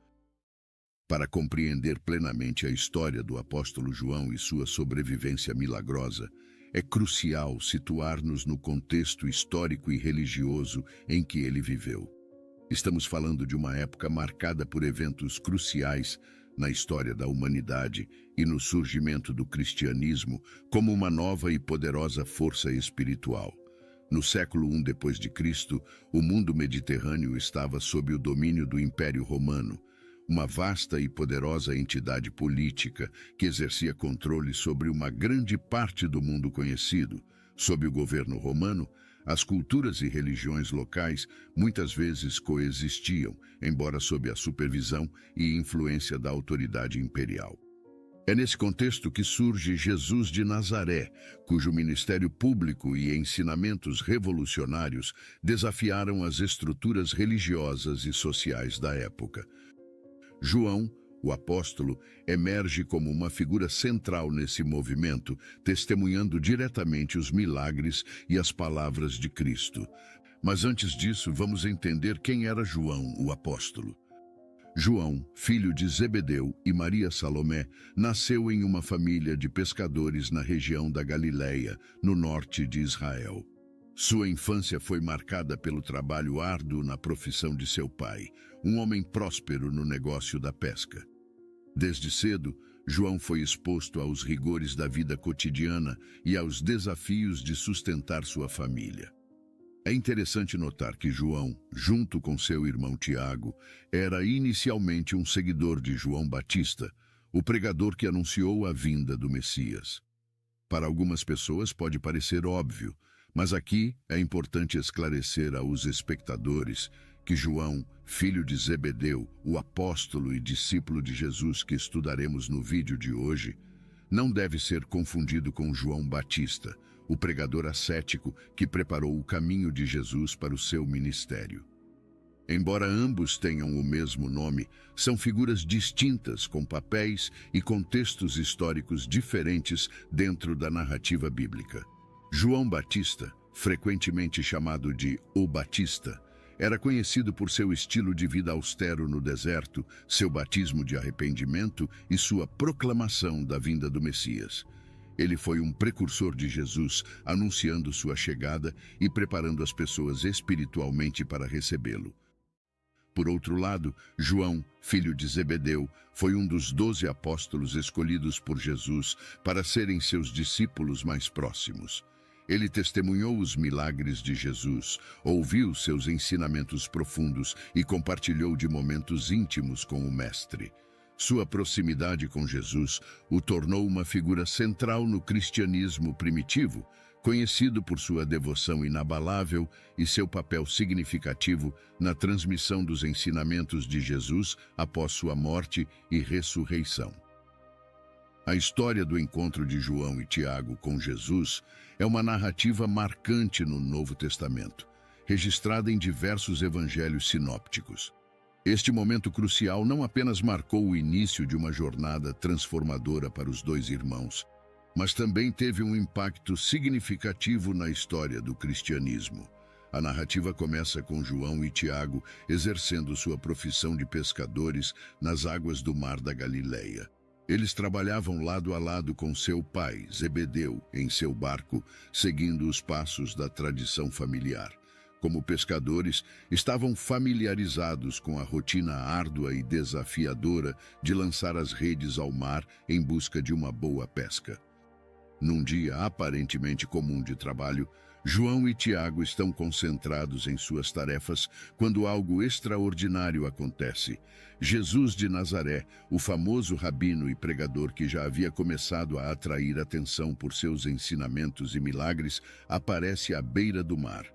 Para compreender plenamente a história do apóstolo João e sua sobrevivência milagrosa, é crucial situar-nos no contexto histórico e religioso em que ele viveu. Estamos falando de uma época marcada por eventos cruciais na história da humanidade e no surgimento do cristianismo como uma nova e poderosa força espiritual. No século I d.C., o mundo mediterrâneo estava sob o domínio do Império Romano, uma vasta e poderosa entidade política que exercia controle sobre uma grande parte do mundo conhecido. Sob o governo romano, as culturas e religiões locais muitas vezes coexistiam, embora sob a supervisão e influência da autoridade imperial. É nesse contexto que surge Jesus de Nazaré, cujo ministério público e ensinamentos revolucionários desafiaram as estruturas religiosas e sociais da época. João, o apóstolo, emerge como uma figura central nesse movimento, testemunhando diretamente os milagres e as palavras de Cristo. Mas antes disso, vamos entender quem era João, o apóstolo. João, filho de Zebedeu e Maria Salomé, nasceu em uma família de pescadores na região da Galileia, no norte de Israel. Sua infância foi marcada pelo trabalho árduo na profissão de seu pai, um homem próspero no negócio da pesca. Desde cedo, João foi exposto aos rigores da vida cotidiana e aos desafios de sustentar sua família. É interessante notar que João, junto com seu irmão Tiago, era inicialmente um seguidor de João Batista, o pregador que anunciou a vinda do Messias. Para algumas pessoas pode parecer óbvio, mas aqui é importante esclarecer aos espectadores que João, filho de Zebedeu, o apóstolo e discípulo de Jesus que estudaremos no vídeo de hoje, não deve ser confundido com João Batista, o pregador ascético que preparou o caminho de Jesus para o seu ministério. Embora ambos tenham o mesmo nome, são figuras distintas com papéis e contextos históricos diferentes dentro da narrativa bíblica. João Batista, frequentemente chamado de O Batista, era conhecido por seu estilo de vida austero no deserto, seu batismo de arrependimento e sua proclamação da vinda do Messias. Ele foi um precursor de Jesus, anunciando sua chegada e preparando as pessoas espiritualmente para recebê-lo. Por outro lado, João, filho de Zebedeu, foi um dos 12 apóstolos escolhidos por Jesus para serem seus discípulos mais próximos. Ele testemunhou os milagres de Jesus, ouviu seus ensinamentos profundos e compartilhou de momentos íntimos com o Mestre. Sua proximidade com Jesus o tornou uma figura central no cristianismo primitivo, conhecido por sua devoção inabalável e seu papel significativo na transmissão dos ensinamentos de Jesus após sua morte e ressurreição. A história do encontro de João e Tiago com Jesus é uma narrativa marcante no Novo Testamento, registrada em diversos evangelhos sinópticos. Este momento crucial não apenas marcou o início de uma jornada transformadora para os dois irmãos, mas também teve um impacto significativo na história do cristianismo. A narrativa começa com João e Tiago exercendo sua profissão de pescadores nas águas do Mar da Galileia. Eles trabalhavam lado a lado com seu pai, Zebedeu, em seu barco, seguindo os passos da tradição familiar. Como pescadores, estavam familiarizados com a rotina árdua e desafiadora de lançar as redes ao mar em busca de uma boa pesca. Num dia aparentemente comum de trabalho, João e Tiago estão concentrados em suas tarefas quando algo extraordinário acontece. Jesus de Nazaré, o famoso rabino e pregador que já havia começado a atrair atenção por seus ensinamentos e milagres, aparece à beira do mar.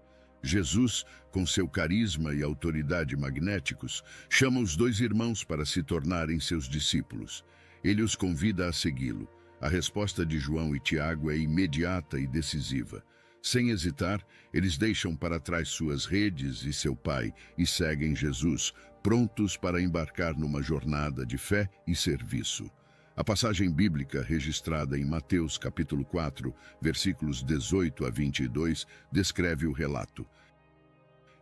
Jesus, com seu carisma e autoridade magnéticos, chama os dois irmãos para se tornarem seus discípulos. Ele os convida a segui-lo. A resposta de João e Tiago é imediata e decisiva. Sem hesitar, eles deixam para trás suas redes e seu pai e seguem Jesus, prontos para embarcar numa jornada de fé e serviço. A passagem bíblica registrada em Mateus capítulo 4, versículos 18 a 22, descreve o relato.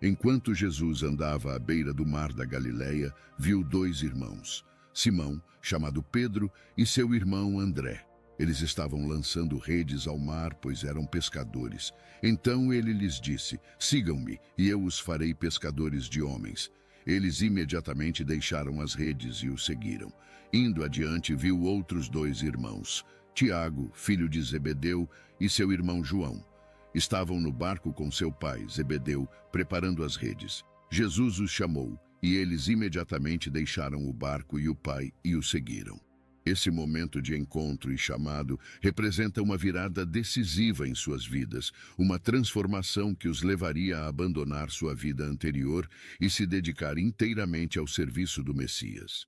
Enquanto Jesus andava à beira do mar da Galileia, viu dois irmãos, Simão, chamado Pedro, e seu irmão André. Eles estavam lançando redes ao mar, pois eram pescadores. Então ele lhes disse: "Sigam-me, e eu os farei pescadores de homens." Eles imediatamente deixaram as redes e o seguiram. Indo adiante, viu outros dois irmãos, Tiago, filho de Zebedeu, e seu irmão João. Estavam no barco com seu pai, Zebedeu, preparando as redes. Jesus os chamou, e eles imediatamente deixaram o barco e o pai e o seguiram. Esse momento de encontro e chamado representa uma virada decisiva em suas vidas, uma transformação que os levaria a abandonar sua vida anterior e se dedicar inteiramente ao serviço do Messias.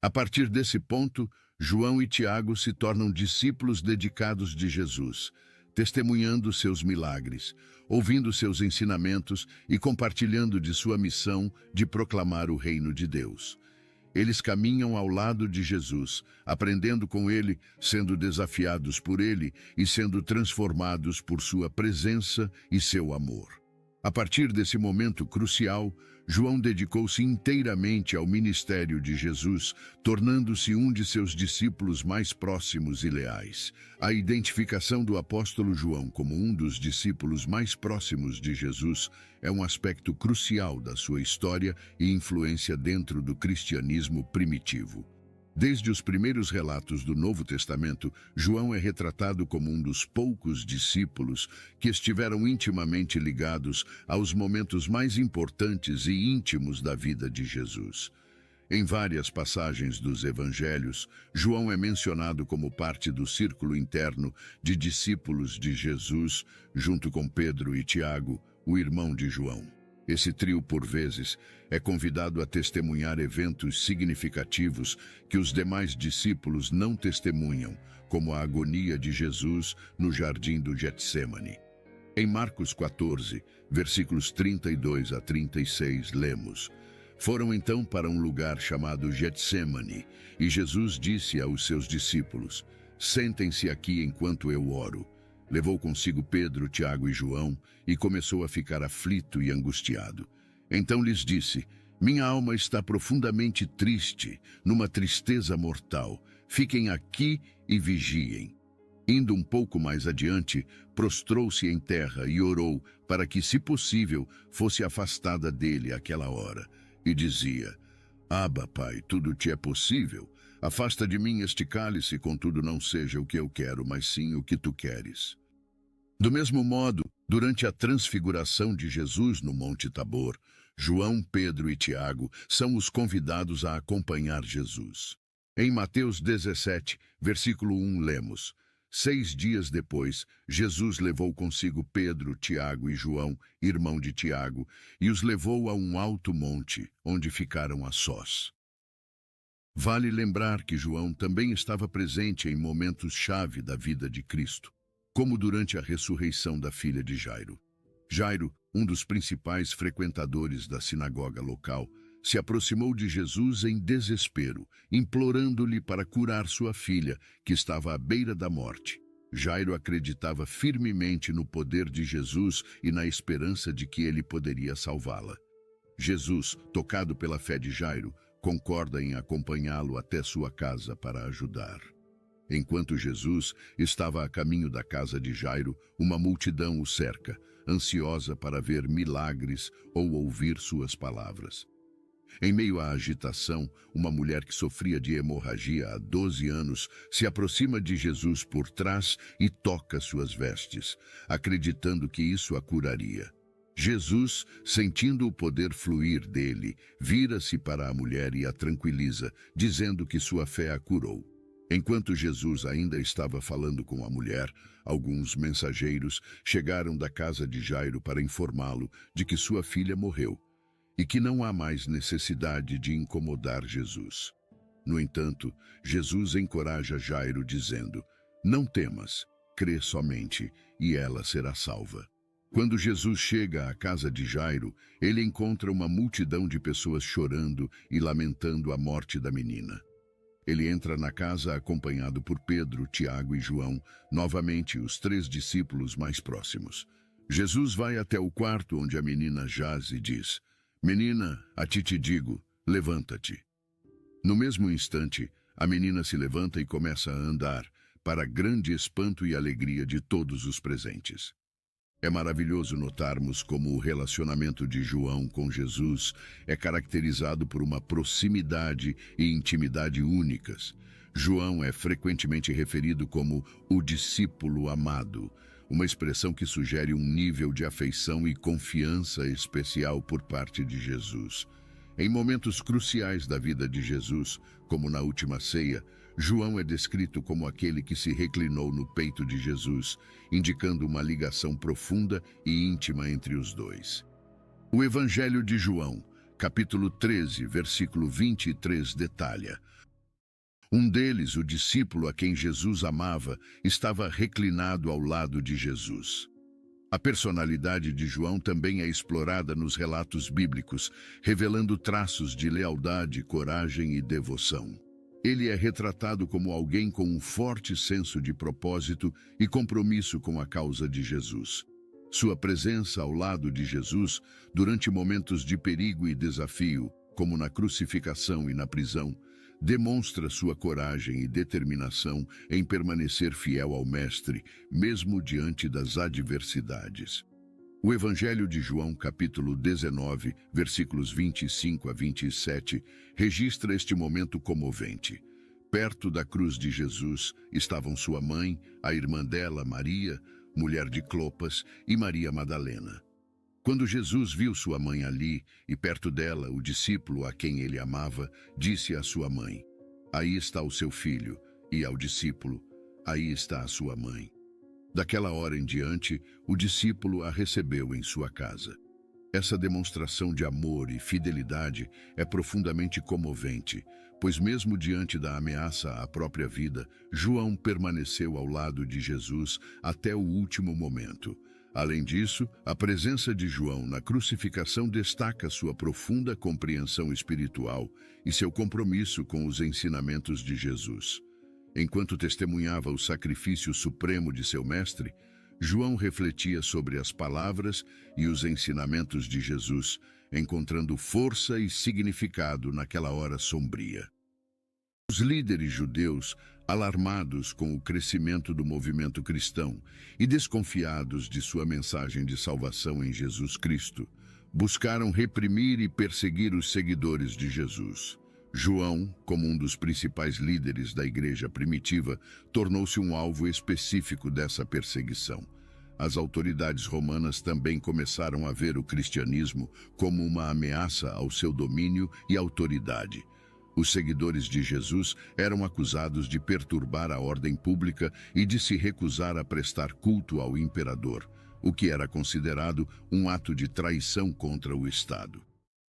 A partir desse ponto, João e Tiago se tornam discípulos dedicados de Jesus, testemunhando seus milagres, ouvindo seus ensinamentos e compartilhando de sua missão de proclamar o reino de Deus. Eles caminham ao lado de Jesus, aprendendo com ele, sendo desafiados por ele e sendo transformados por sua presença e seu amor. A partir desse momento crucial, João dedicou-se inteiramente ao ministério de Jesus, tornando-se um de seus discípulos mais próximos e leais. A identificação do apóstolo João como um dos discípulos mais próximos de Jesus é um aspecto crucial da sua história e influência dentro do cristianismo primitivo. Desde os primeiros relatos do Novo Testamento, João é retratado como um dos poucos discípulos que estiveram intimamente ligados aos momentos mais importantes e íntimos da vida de Jesus. Em várias passagens dos evangelhos, João é mencionado como parte do círculo interno de discípulos de Jesus, junto com Pedro e Tiago, o irmão de João. Esse trio, por vezes, é convidado a testemunhar eventos significativos que os demais discípulos não testemunham, como a agonia de Jesus no jardim do Getsêmani. Em Marcos 14, versículos 32 a 36, lemos: Foram então para um lugar chamado Getsêmani, e Jesus disse aos seus discípulos: Sentem-se aqui enquanto eu oro. Levou consigo Pedro, Tiago e João e começou a ficar aflito e angustiado. Então lhes disse: Minha alma está profundamente triste, numa tristeza mortal. Fiquem aqui e vigiem. Indo um pouco mais adiante, prostrou-se em terra e orou para que, se possível, fosse afastada dele aquela hora. E dizia: Abba, Pai, tudo te é possível. Afasta de mim este cálice, contudo não seja o que eu quero, mas sim o que tu queres. Do mesmo modo, durante a transfiguração de Jesus no Monte Tabor, João, Pedro e Tiago são os convidados a acompanhar Jesus. Em Mateus 17, versículo 1, lemos: 6 dias depois, Jesus levou consigo Pedro, Tiago e João, irmão de Tiago, e os levou a um alto monte, onde ficaram a sós. Vale lembrar que João também estava presente em momentos-chave da vida de Cristo, como durante a ressurreição da filha de Jairo. Jairo, um dos principais frequentadores da sinagoga local, se aproximou de Jesus em desespero, implorando-lhe para curar sua filha, que estava à beira da morte. Jairo acreditava firmemente no poder de Jesus e na esperança de que ele poderia salvá-la. Jesus, tocado pela fé de Jairo, concorda em acompanhá-lo até sua casa para ajudar. Enquanto Jesus estava a caminho da casa de Jairo, uma multidão o cerca, ansiosa para ver milagres ou ouvir suas palavras. Em meio à agitação, uma mulher que sofria de hemorragia há 12 anos se aproxima de Jesus por trás e toca suas vestes, acreditando que isso a curaria. Jesus, sentindo o poder fluir dele, vira-se para a mulher e a tranquiliza, dizendo que sua fé a curou. Enquanto Jesus ainda estava falando com a mulher, alguns mensageiros chegaram da casa de Jairo para informá-lo de que sua filha morreu e que não há mais necessidade de incomodar Jesus. No entanto, Jesus encoraja Jairo dizendo: Não temas, crê somente e ela será salva. Quando Jesus chega à casa de Jairo, ele encontra uma multidão de pessoas chorando e lamentando a morte da menina. Ele entra na casa acompanhado por Pedro, Tiago e João, novamente os 3 discípulos mais próximos. Jesus vai até o quarto onde a menina jaz e diz: Menina, a ti te digo, levanta-te. No mesmo instante, a menina se levanta e começa a andar, para grande espanto e alegria de todos os presentes. É maravilhoso notarmos como o relacionamento de João com Jesus é caracterizado por uma proximidade e intimidade únicas. João é frequentemente referido como o discípulo amado, uma expressão que sugere um nível de afeição e confiança especial por parte de Jesus. Em momentos cruciais da vida de Jesus, como na última ceia, João é descrito como aquele que se reclinou no peito de Jesus, indicando uma ligação profunda e íntima entre os dois. O Evangelho de João, capítulo 13, versículo 23, detalha: Um deles, o discípulo a quem Jesus amava, estava reclinado ao lado de Jesus. A personalidade de João também é explorada nos relatos bíblicos, revelando traços de lealdade, coragem e devoção. Ele é retratado como alguém com um forte senso de propósito e compromisso com a causa de Jesus. Sua presença ao lado de Jesus, durante momentos de perigo e desafio, como na crucificação e na prisão, demonstra sua coragem e determinação em permanecer fiel ao Mestre, mesmo diante das adversidades. O Evangelho de João, capítulo 19, versículos 25 a 27, registra este momento comovente. Perto da cruz de Jesus estavam sua mãe, a irmã dela, Maria, mulher de Clopas, e Maria Madalena. Quando Jesus viu sua mãe ali e perto dela o discípulo a quem ele amava, disse à sua mãe: "Aí está o seu filho", e ao discípulo: "Aí está a sua mãe". Daquela hora em diante, o discípulo a recebeu em sua casa. Essa demonstração de amor e fidelidade é profundamente comovente, pois mesmo diante da ameaça à própria vida, João permaneceu ao lado de Jesus até o último momento. Além disso, a presença de João na crucificação destaca sua profunda compreensão espiritual e seu compromisso com os ensinamentos de Jesus. Enquanto testemunhava o sacrifício supremo de seu mestre, João refletia sobre as palavras e os ensinamentos de Jesus, encontrando força e significado naquela hora sombria. Os líderes judeus, alarmados com o crescimento do movimento cristão e desconfiados de sua mensagem de salvação em Jesus Cristo, buscaram reprimir e perseguir os seguidores de Jesus. João, como um dos principais líderes da igreja primitiva, tornou-se um alvo específico dessa perseguição. As autoridades romanas também começaram a ver o cristianismo como uma ameaça ao seu domínio e autoridade. Os seguidores de Jesus eram acusados de perturbar a ordem pública e de se recusar a prestar culto ao imperador, o que era considerado um ato de traição contra o Estado.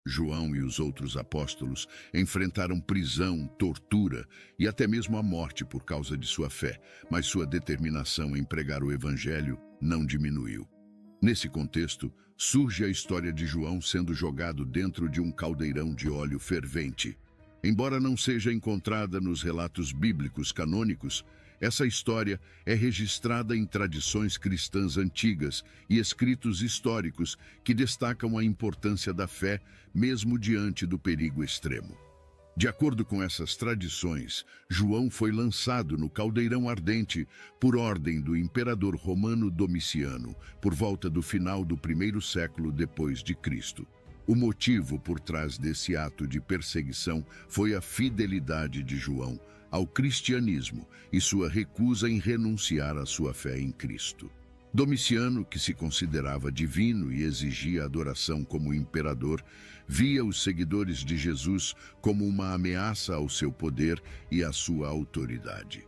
João e os outros apóstolos enfrentaram prisão, tortura e até mesmo a morte por causa de sua fé, mas sua determinação em pregar o Evangelho não diminuiu. Nesse contexto, surge a história de João sendo jogado dentro de um caldeirão de óleo fervente. Embora não seja encontrada nos relatos bíblicos canônicos, essa história é registrada em tradições cristãs antigas e escritos históricos que destacam a importância da fé, mesmo diante do perigo extremo. De acordo com essas tradições, João foi lançado no caldeirão ardente por ordem do imperador romano Domiciano, por volta do final do 1º século depois de Cristo. O motivo por trás desse ato de perseguição foi a fidelidade de João ao cristianismo e sua recusa em renunciar à sua fé em Cristo. Domiciano, que se considerava divino e exigia adoração como imperador, via os seguidores de Jesus como uma ameaça ao seu poder e à sua autoridade.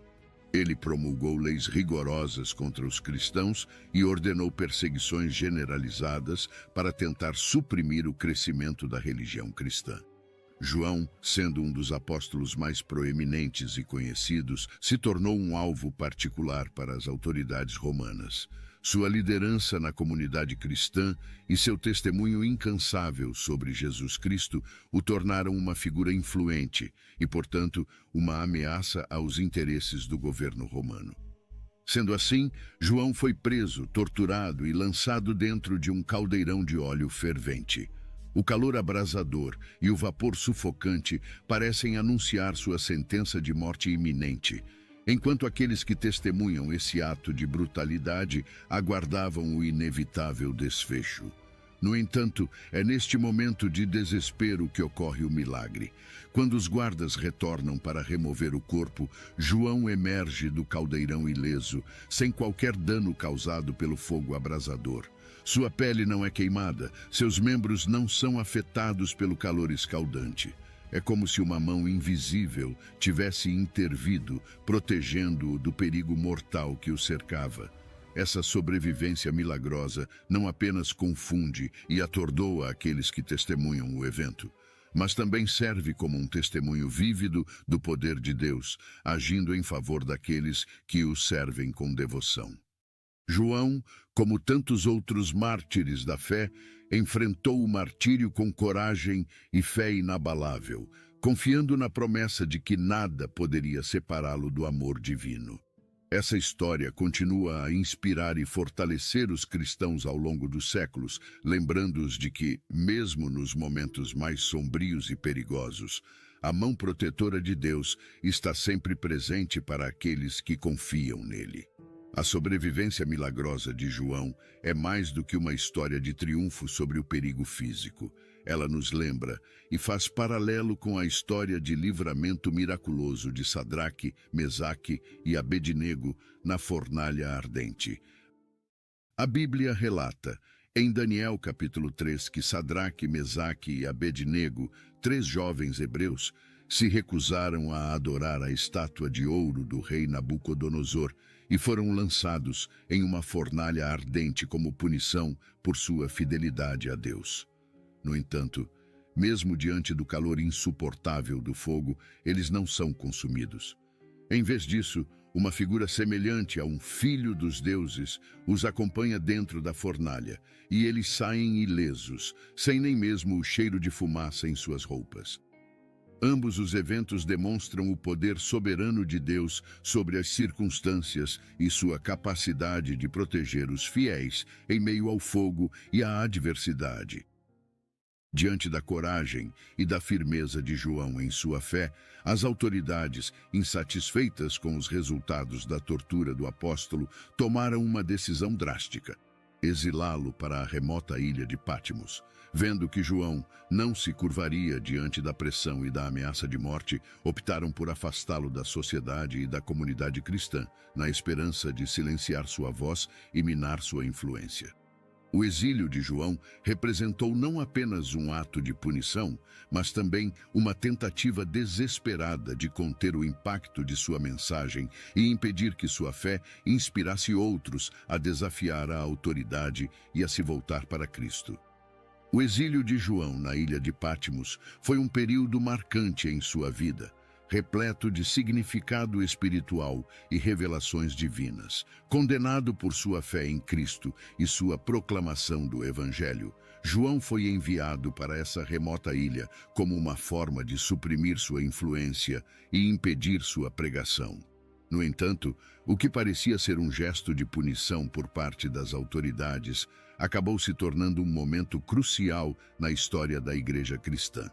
Ele promulgou leis rigorosas contra os cristãos e ordenou perseguições generalizadas para tentar suprimir o crescimento da religião cristã. João, sendo um dos apóstolos mais proeminentes e conhecidos, se tornou um alvo particular para as autoridades romanas. Sua liderança na comunidade cristã e seu testemunho incansável sobre Jesus Cristo o tornaram uma figura influente e, portanto, uma ameaça aos interesses do governo romano. Sendo assim, João foi preso, torturado e lançado dentro de um caldeirão de óleo fervente. O calor abrasador e o vapor sufocante parecem anunciar sua sentença de morte iminente, enquanto aqueles que testemunham esse ato de brutalidade aguardavam o inevitável desfecho. No entanto, é neste momento de desespero que ocorre o milagre. Quando os guardas retornam para remover o corpo, João emerge do caldeirão ileso, sem qualquer dano causado pelo fogo abrasador. Sua pele não é queimada, seus membros não são afetados pelo calor escaldante. É como se uma mão invisível tivesse intervido, protegendo-o do perigo mortal que o cercava. Essa sobrevivência milagrosa não apenas confunde e atordoa aqueles que testemunham o evento, mas também serve como um testemunho vívido do poder de Deus, agindo em favor daqueles que o servem com devoção. João, como tantos outros mártires da fé, enfrentou o martírio com coragem e fé inabalável, confiando na promessa de que nada poderia separá-lo do amor divino. Essa história continua a inspirar e fortalecer os cristãos ao longo dos séculos, lembrando-os de que, mesmo nos momentos mais sombrios e perigosos, a mão protetora de Deus está sempre presente para aqueles que confiam nele. A sobrevivência milagrosa de João é mais do que uma história de triunfo sobre o perigo físico. Ela nos lembra e faz paralelo com a história de livramento miraculoso de Sadraque, Mesaque e Abednego na fornalha ardente. A Bíblia relata, em Daniel capítulo 3, que Sadraque, Mesaque e Abednego, 3 jovens hebreus, se recusaram a adorar a estátua de ouro do rei Nabucodonosor e foram lançados em uma fornalha ardente como punição por sua fidelidade a Deus. No entanto, mesmo diante do calor insuportável do fogo, eles não são consumidos. Em vez disso, uma figura semelhante a um filho dos deuses os acompanha dentro da fornalha, e eles saem ilesos, sem nem mesmo o cheiro de fumaça em suas roupas. Ambos os eventos demonstram o poder soberano de Deus sobre as circunstâncias e sua capacidade de proteger os fiéis em meio ao fogo e à adversidade. Diante da coragem e da firmeza de João em sua fé, as autoridades, insatisfeitas com os resultados da tortura do apóstolo, tomaram uma decisão drástica: exilá-lo para a remota ilha de Patmos. Vendo que João não se curvaria diante da pressão e da ameaça de morte, optaram por afastá-lo da sociedade e da comunidade cristã, na esperança de silenciar sua voz e minar sua influência. O exílio de João representou não apenas um ato de punição, mas também uma tentativa desesperada de conter o impacto de sua mensagem e impedir que sua fé inspirasse outros a desafiar a autoridade e a se voltar para Cristo. O exílio de João na ilha de Patmos foi um período marcante em sua vida, repleto de significado espiritual e revelações divinas. Condenado por sua fé em Cristo e sua proclamação do Evangelho, João foi enviado para essa remota ilha como uma forma de suprimir sua influência e impedir sua pregação. No entanto, o que parecia ser um gesto de punição por parte das autoridades acabou se tornando um momento crucial na história da Igreja cristã.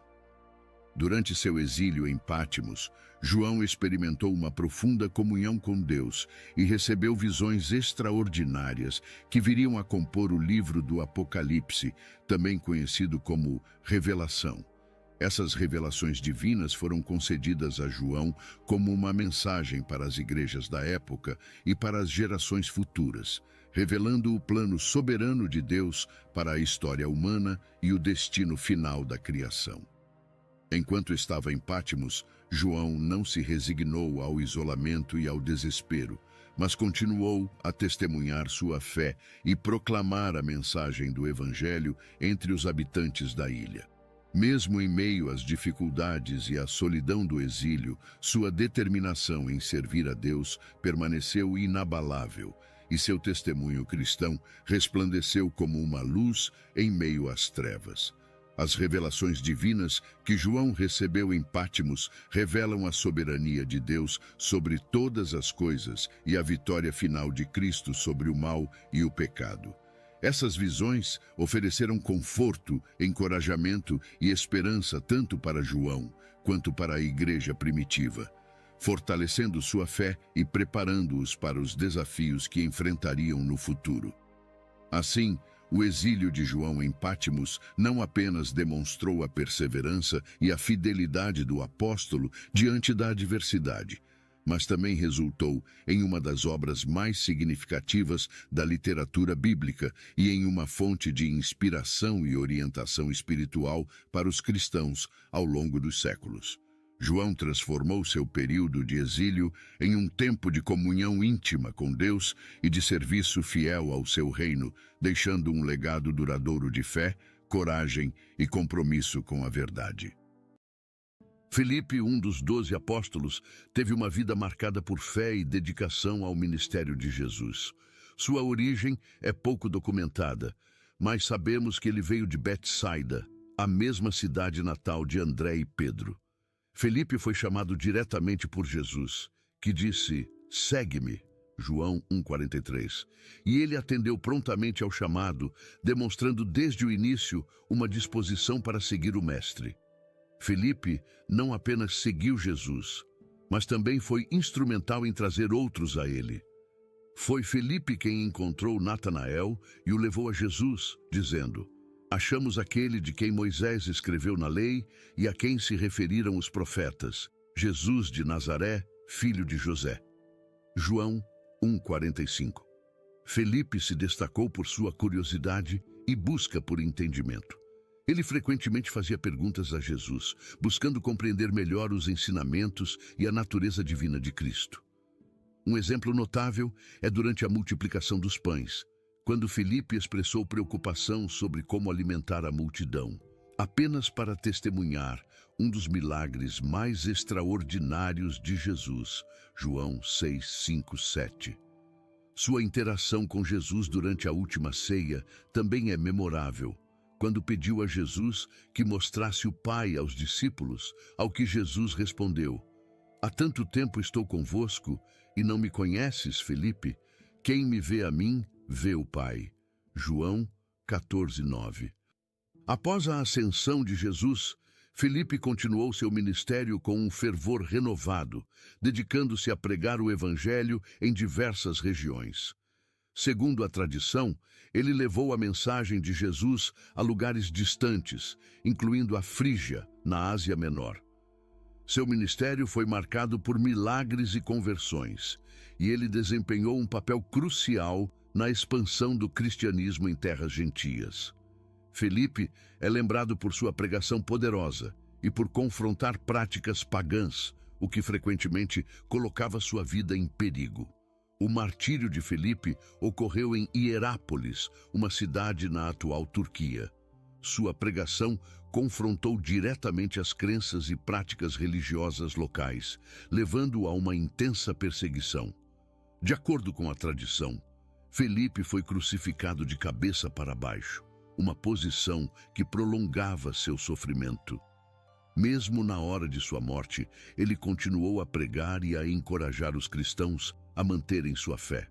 Durante seu exílio em Patmos, João experimentou uma profunda comunhão com Deus e recebeu visões extraordinárias que viriam a compor o livro do Apocalipse, também conhecido como Revelação. Essas revelações divinas foram concedidas a João como uma mensagem para as igrejas da época e para as gerações futuras, revelando o plano soberano de Deus para a história humana e o destino final da criação. Enquanto estava em Patmos, João não se resignou ao isolamento e ao desespero, mas continuou a testemunhar sua fé e proclamar a mensagem do Evangelho entre os habitantes da ilha. Mesmo em meio às dificuldades e à solidão do exílio, sua determinação em servir a Deus permaneceu inabalável, e seu testemunho cristão resplandeceu como uma luz em meio às trevas. As revelações divinas que João recebeu em Patmos revelam a soberania de Deus sobre todas as coisas e a vitória final de Cristo sobre o mal e o pecado. Essas visões ofereceram conforto, encorajamento e esperança tanto para João quanto para a igreja primitiva, fortalecendo sua fé e preparando-os para os desafios que enfrentariam no futuro. Assim, o exílio de João em Patmos não apenas demonstrou a perseverança e a fidelidade do apóstolo diante da adversidade, mas também resultou em uma das obras mais significativas da literatura bíblica e em uma fonte de inspiração e orientação espiritual para os cristãos ao longo dos séculos. João transformou seu período de exílio em um tempo de comunhão íntima com Deus e de serviço fiel ao seu reino, deixando um legado duradouro de fé, coragem e compromisso com a verdade. Filipe, um dos 12 apóstolos, teve uma vida marcada por fé e dedicação ao ministério de Jesus. Sua origem é pouco documentada, mas sabemos que ele veio de Betsaida, a mesma cidade natal de André e Pedro. Felipe foi chamado diretamente por Jesus, que disse: "Segue-me", João 1,43, e ele atendeu prontamente ao chamado, demonstrando desde o início uma disposição para seguir o Mestre. Felipe não apenas seguiu Jesus, mas também foi instrumental em trazer outros a ele. Foi Felipe quem encontrou Natanael e o levou a Jesus, dizendo: "Achamos aquele de quem Moisés escreveu na lei e a quem se referiram os profetas, Jesus de Nazaré, filho de José." João 1,45. Felipe se destacou por sua curiosidade e busca por entendimento. Ele frequentemente fazia perguntas a Jesus, buscando compreender melhor os ensinamentos e a natureza divina de Cristo. Um exemplo notável é durante a multiplicação dos pães, quando Felipe expressou preocupação sobre como alimentar a multidão, apenas para testemunhar um dos milagres mais extraordinários de Jesus, João 6, 5, 7. Sua interação com Jesus durante a última ceia também é memorável, quando pediu a Jesus que mostrasse o Pai aos discípulos, ao que Jesus respondeu: "Há tanto tempo estou convosco e não me conheces, Felipe? Quem me vê a mim, vê o Pai." João 14, 9. Após a ascensão de Jesus, Felipe continuou seu ministério com um fervor renovado, dedicando-se a pregar o Evangelho em diversas regiões. Segundo a tradição, ele levou a mensagem de Jesus a lugares distantes, incluindo a Frígia, na Ásia Menor. Seu ministério foi marcado por milagres e conversões, e ele desempenhou um papel crucial na expansão do cristianismo em terras gentias. Felipe é lembrado por sua pregação poderosa e por confrontar práticas pagãs, o que frequentemente colocava sua vida em perigo. O martírio de Felipe ocorreu em Hierápolis, uma cidade na atual Turquia. Sua pregação confrontou diretamente as crenças e práticas religiosas locais, levando-o a uma intensa perseguição. De acordo com a tradição, Felipe foi crucificado de cabeça para baixo, uma posição que prolongava seu sofrimento. Mesmo na hora de sua morte, ele continuou a pregar e a encorajar os cristãos a manterem sua fé.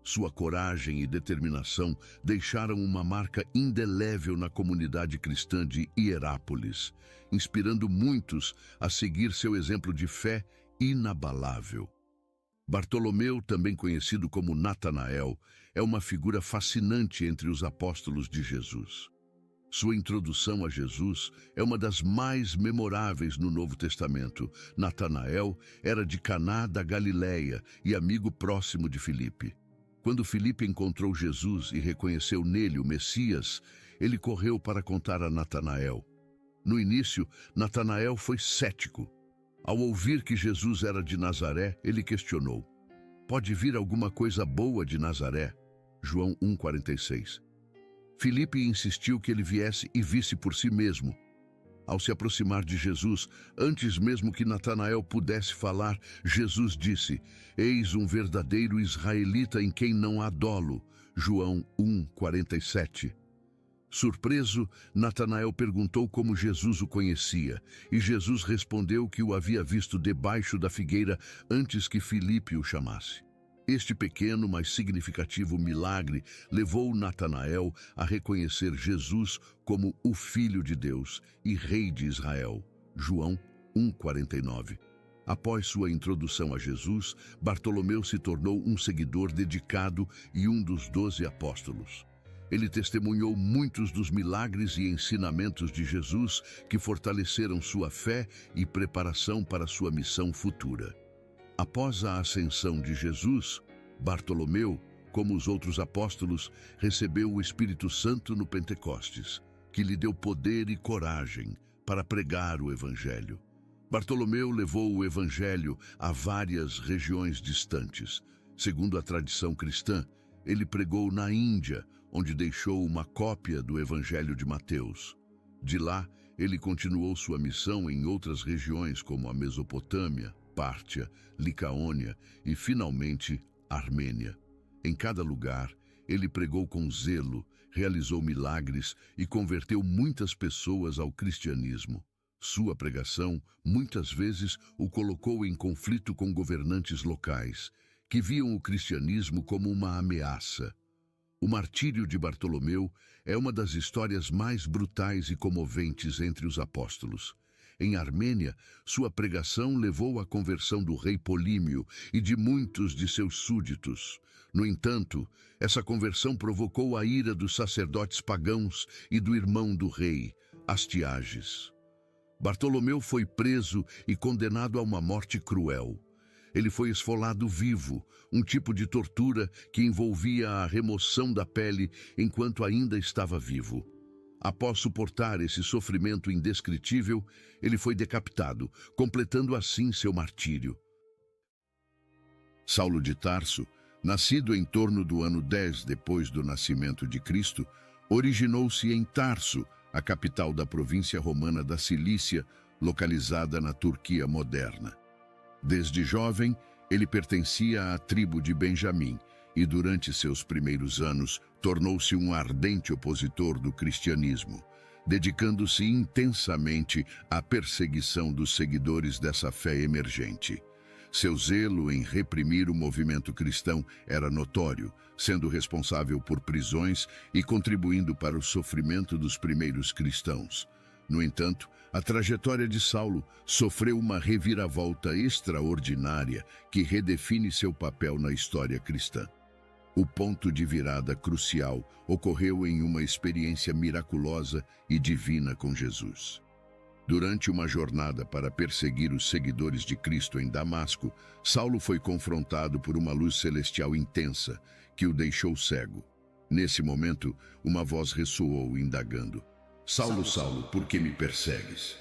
Sua coragem e determinação deixaram uma marca indelével na comunidade cristã de Hierápolis, inspirando muitos a seguir seu exemplo de fé inabalável. Bartolomeu, também conhecido como Natanael, é uma figura fascinante entre os apóstolos de Jesus. Sua introdução a Jesus é uma das mais memoráveis no Novo Testamento. Natanael era de Caná da Galileia e amigo próximo de Filipe. Quando Filipe encontrou Jesus e reconheceu nele o Messias, ele correu para contar a Natanael. No início, Natanael foi cético. Ao ouvir que Jesus era de Nazaré, ele questionou: "Pode vir alguma coisa boa de Nazaré?" João 1,46. Filipe insistiu que ele viesse e visse por si mesmo. Ao se aproximar de Jesus, antes mesmo que Natanael pudesse falar, Jesus disse: "Eis um verdadeiro israelita em quem não há dolo." João 1,47. Surpreso, Natanael perguntou como Jesus o conhecia, e Jesus respondeu que o havia visto debaixo da figueira antes que Filipe o chamasse. Este pequeno, mas significativo milagre levou Natanael a reconhecer Jesus como o Filho de Deus e Rei de Israel. João 1,49. Após sua introdução a Jesus, Bartolomeu se tornou um seguidor dedicado e um dos 12 apóstolos. Ele testemunhou muitos dos milagres e ensinamentos de Jesus que fortaleceram sua fé e preparação para sua missão futura. Após a ascensão de Jesus, Bartolomeu, como os outros apóstolos, recebeu o Espírito Santo no Pentecostes, que lhe deu poder e coragem para pregar o Evangelho. Bartolomeu levou o Evangelho a várias regiões distantes. Segundo a tradição cristã, ele pregou na Índia, onde deixou uma cópia do Evangelho de Mateus. De lá, ele continuou sua missão em outras regiões como a Mesopotâmia, Pártia, Licaônia e, finalmente, Armênia. Em cada lugar, ele pregou com zelo, realizou milagres e converteu muitas pessoas ao cristianismo. Sua pregação, muitas vezes, o colocou em conflito com governantes locais, que viam o cristianismo como uma ameaça. O martírio de Bartolomeu é uma das histórias mais brutais e comoventes entre os apóstolos. Em Armênia, sua pregação levou à conversão do rei Polímio e de muitos de seus súditos. No entanto, essa conversão provocou a ira dos sacerdotes pagãos e do irmão do rei, Astiages. Bartolomeu foi preso e condenado a uma morte cruel. Ele foi esfolado vivo, um tipo de tortura que envolvia a remoção da pele enquanto ainda estava vivo. Após suportar esse sofrimento indescritível, ele foi decapitado, completando assim seu martírio. Saulo de Tarso, nascido em torno do ano 10 depois do nascimento de Cristo, originou-se em Tarso, a capital da província romana da Cilícia, localizada na Turquia moderna. Desde jovem, ele pertencia à tribo de Benjamim e, durante seus primeiros anos, tornou-se um ardente opositor do cristianismo, dedicando-se intensamente à perseguição dos seguidores dessa fé emergente. Seu zelo em reprimir o movimento cristão era notório, sendo responsável por prisões e contribuindo para o sofrimento dos primeiros cristãos. No entanto, a trajetória de Saulo sofreu uma reviravolta extraordinária que redefine seu papel na história cristã. O ponto de virada crucial ocorreu em uma experiência miraculosa e divina com Jesus. Durante uma jornada para perseguir os seguidores de Cristo em Damasco, Saulo foi confrontado por uma luz celestial intensa que o deixou cego. Nesse momento, uma voz ressoou indagando: Saulo, Saulo, por que me persegues?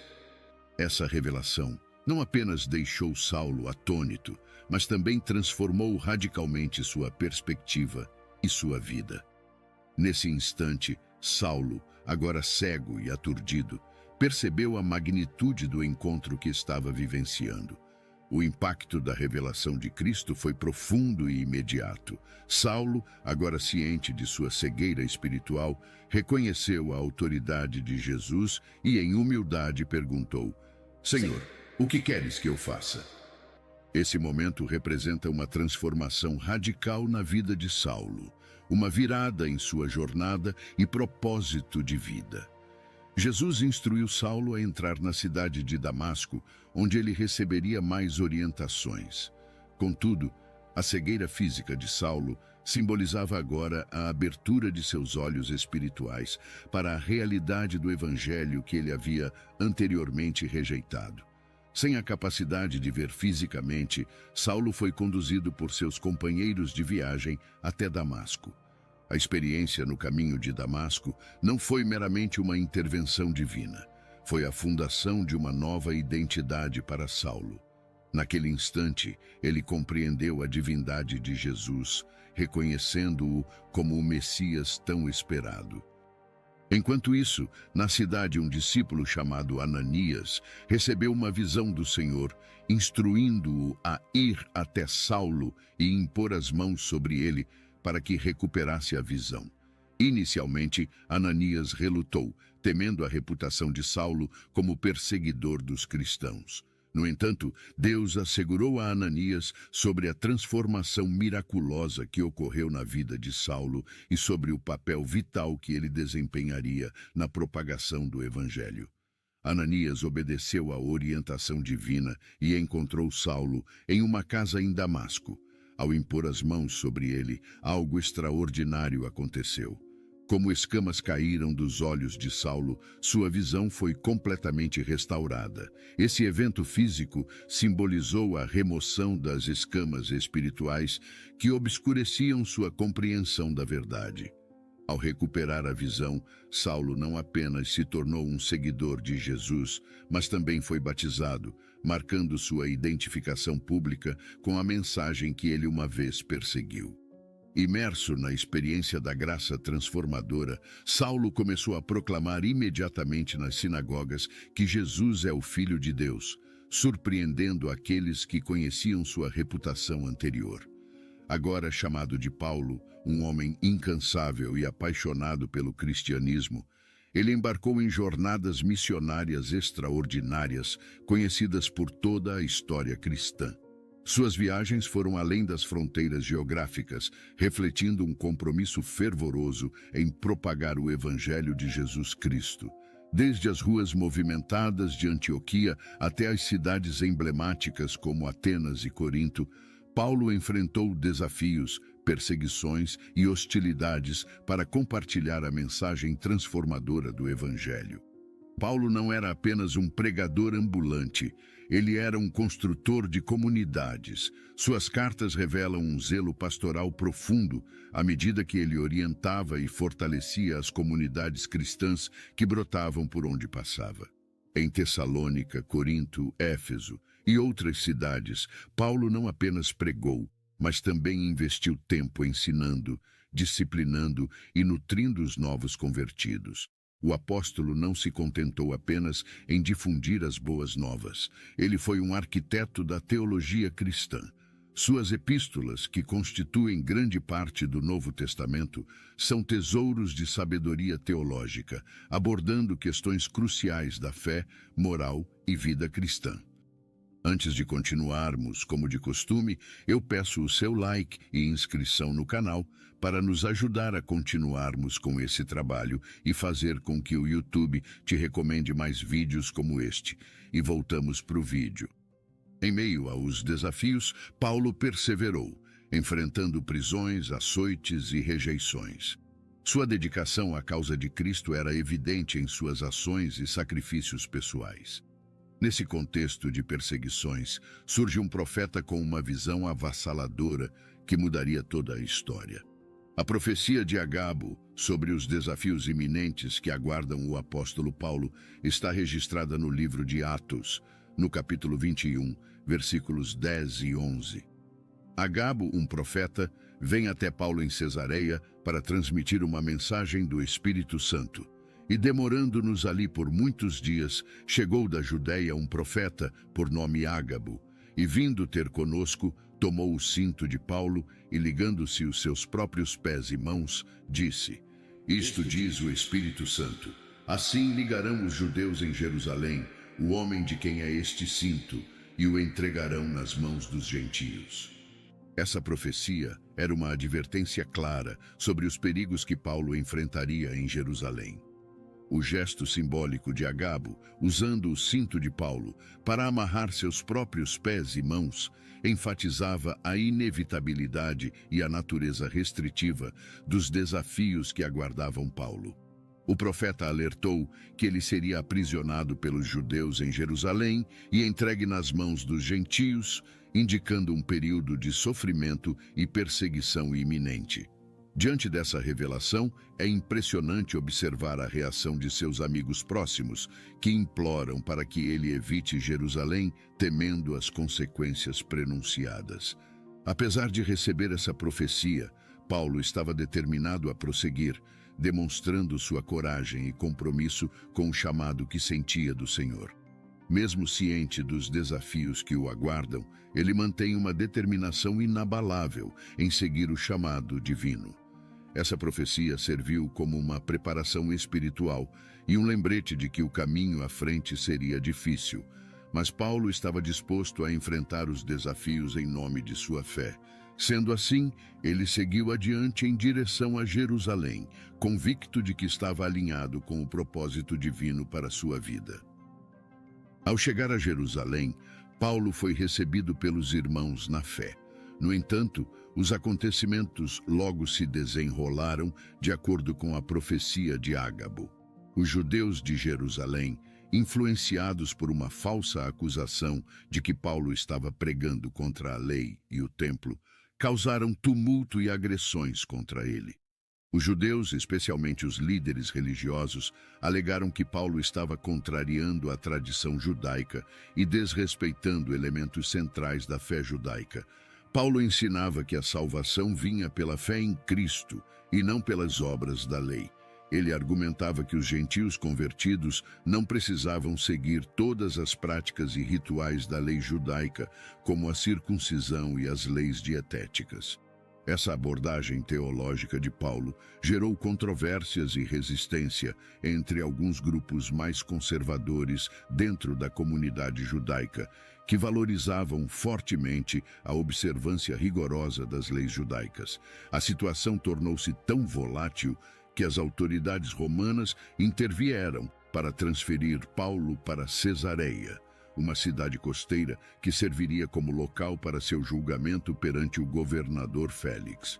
Essa revelação não apenas deixou Saulo atônito, mas também transformou radicalmente sua perspectiva e sua vida. Nesse instante, Saulo, agora cego e aturdido, percebeu a magnitude do encontro que estava vivenciando. O impacto da revelação de Cristo foi profundo e imediato. Saulo, agora ciente de sua cegueira espiritual, reconheceu a autoridade de Jesus e, em humildade, perguntou: Senhor, o que queres que eu faça? Esse momento representa uma transformação radical na vida de Saulo, uma virada em sua jornada e propósito de vida. Jesus instruiu Saulo a entrar na cidade de Damasco, onde ele receberia mais orientações. Contudo, a cegueira física de Saulo simbolizava agora a abertura de seus olhos espirituais para a realidade do evangelho que ele havia anteriormente rejeitado. Sem a capacidade de ver fisicamente, Saulo foi conduzido por seus companheiros de viagem até Damasco. A experiência no caminho de Damasco não foi meramente uma intervenção divina. Foi a fundação de uma nova identidade para Saulo. Naquele instante, ele compreendeu a divindade de Jesus, reconhecendo-o como o Messias tão esperado. Enquanto isso, na cidade, um discípulo chamado Ananias recebeu uma visão do Senhor, instruindo-o a ir até Saulo e impor as mãos sobre ele para que recuperasse a visão. Inicialmente, Ananias relutou, temendo a reputação de Saulo como perseguidor dos cristãos. No entanto, Deus assegurou a Ananias sobre a transformação miraculosa que ocorreu na vida de Saulo e sobre o papel vital que ele desempenharia na propagação do Evangelho. Ananias obedeceu à orientação divina e encontrou Saulo em uma casa em Damasco. Ao impor as mãos sobre ele, algo extraordinário aconteceu. Como escamas caíram dos olhos de Saulo, sua visão foi completamente restaurada. Esse evento físico simbolizou a remoção das escamas espirituais que obscureciam sua compreensão da verdade. Ao recuperar a visão, Saulo não apenas se tornou um seguidor de Jesus, mas também foi batizado, marcando sua identificação pública com a mensagem que ele uma vez perseguiu. Imerso na experiência da graça transformadora, Saulo começou a proclamar imediatamente nas sinagogas que Jesus é o Filho de Deus, surpreendendo aqueles que conheciam sua reputação anterior. agora chamado de Paulo, um homem incansável e apaixonado pelo cristianismo, ele embarcou em jornadas missionárias extraordinárias, conhecidas por toda a história cristã. Suas viagens foram além das fronteiras geográficas, refletindo um compromisso fervoroso em propagar o Evangelho de Jesus Cristo. Desde as ruas movimentadas de Antioquia até as cidades emblemáticas como Atenas e Corinto, Paulo enfrentou desafios, perseguições e hostilidades para compartilhar a mensagem transformadora do Evangelho. Paulo não era apenas um pregador ambulante, ele era um construtor de comunidades. Suas cartas revelam um zelo pastoral profundo à medida que ele orientava e fortalecia as comunidades cristãs que brotavam por onde passava. Em Tessalônica, Corinto, Éfeso e outras cidades, Paulo não apenas pregou, mas também investiu tempo ensinando, disciplinando e nutrindo os novos convertidos. O apóstolo não se contentou apenas em difundir as boas novas. Ele foi um arquiteto da teologia cristã. Suas epístolas, que constituem grande parte do Novo Testamento, são tesouros de sabedoria teológica, abordando questões cruciais da fé, moral e vida cristã. Antes de continuarmos, como de costume, eu peço o seu like e inscrição no canal para nos ajudar a continuarmos com esse trabalho e fazer com que o YouTube te recomende mais vídeos como este. E voltamos para o vídeo. Em meio aos desafios, Paulo perseverou, enfrentando prisões, açoites e rejeições. Sua dedicação à causa de Cristo era evidente em suas ações e sacrifícios pessoais. Nesse contexto de perseguições, surge um profeta com uma visão avassaladora que mudaria toda a história. A profecia de Agabo sobre os desafios iminentes que aguardam o apóstolo Paulo está registrada no livro de Atos, no capítulo 21, versículos 10 e 11. Agabo, um profeta, vem até Paulo em Cesareia para transmitir uma mensagem do Espírito Santo. E demorando-nos ali por muitos dias, chegou da Judéia um profeta, por nome Ágabo, e vindo ter conosco, tomou o cinto de Paulo e, ligando-se os seus próprios pés e mãos, disse: Isto diz o Espírito Santo, assim ligarão os judeus em Jerusalém, o homem de quem é este cinto, e o entregarão nas mãos dos gentios. Essa profecia era uma advertência clara sobre os perigos que Paulo enfrentaria em Jerusalém. O gesto simbólico de Agabo, usando o cinto de Paulo para amarrar seus próprios pés e mãos, enfatizava a inevitabilidade e a natureza restritiva dos desafios que aguardavam Paulo. O profeta alertou que ele seria aprisionado pelos judeus em Jerusalém e entregue nas mãos dos gentios, indicando um período de sofrimento e perseguição iminente. Diante dessa revelação, é impressionante observar a reação de seus amigos próximos, que imploram para que ele evite Jerusalém, temendo as consequências prenunciadas. Apesar de receber essa profecia, Paulo estava determinado a prosseguir, demonstrando sua coragem e compromisso com o chamado que sentia do Senhor. Mesmo ciente dos desafios que o aguardam, ele mantém uma determinação inabalável em seguir o chamado divino. Essa profecia serviu como uma preparação espiritual e um lembrete de que o caminho à frente seria difícil, mas Paulo estava disposto a enfrentar os desafios em nome de sua fé. Sendo assim, ele seguiu adiante em direção a Jerusalém, convicto de que estava alinhado com o propósito divino para sua vida. Ao chegar a Jerusalém, Paulo foi recebido pelos irmãos na fé. No entanto, os acontecimentos logo se desenrolaram de acordo com a profecia de Ágabo. Os judeus de Jerusalém, influenciados por uma falsa acusação de que Paulo estava pregando contra a lei e o templo, causaram tumulto e agressões contra ele. Os judeus, especialmente os líderes religiosos, alegaram que Paulo estava contrariando a tradição judaica e desrespeitando elementos centrais da fé judaica. Paulo ensinava que a salvação vinha pela fé em Cristo e não pelas obras da lei. Ele argumentava que os gentios convertidos não precisavam seguir todas as práticas e rituais da lei judaica, como a circuncisão e as leis dietéticas. Essa abordagem teológica de Paulo gerou controvérsias e resistência entre alguns grupos mais conservadores dentro da comunidade judaica, que valorizavam fortemente a observância rigorosa das leis judaicas. A situação tornou-se tão volátil que as autoridades romanas intervieram para transferir Paulo para Cesareia, uma cidade costeira que serviria como local para seu julgamento perante o governador Félix.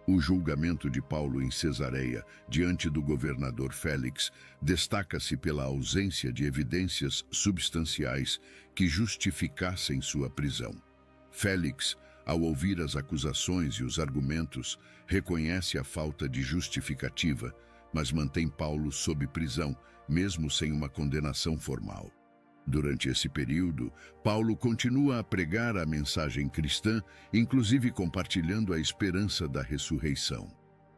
O julgamento de Paulo em Cesareia, diante do governador Félix, destaca-se pela ausência de evidências substanciais que justificassem sua prisão. Félix, ao ouvir as acusações e os argumentos, reconhece a falta de justificativa, mas mantém Paulo sob prisão, mesmo sem uma condenação formal. Durante esse período, Paulo continua a pregar a mensagem cristã, inclusive compartilhando a esperança da ressurreição.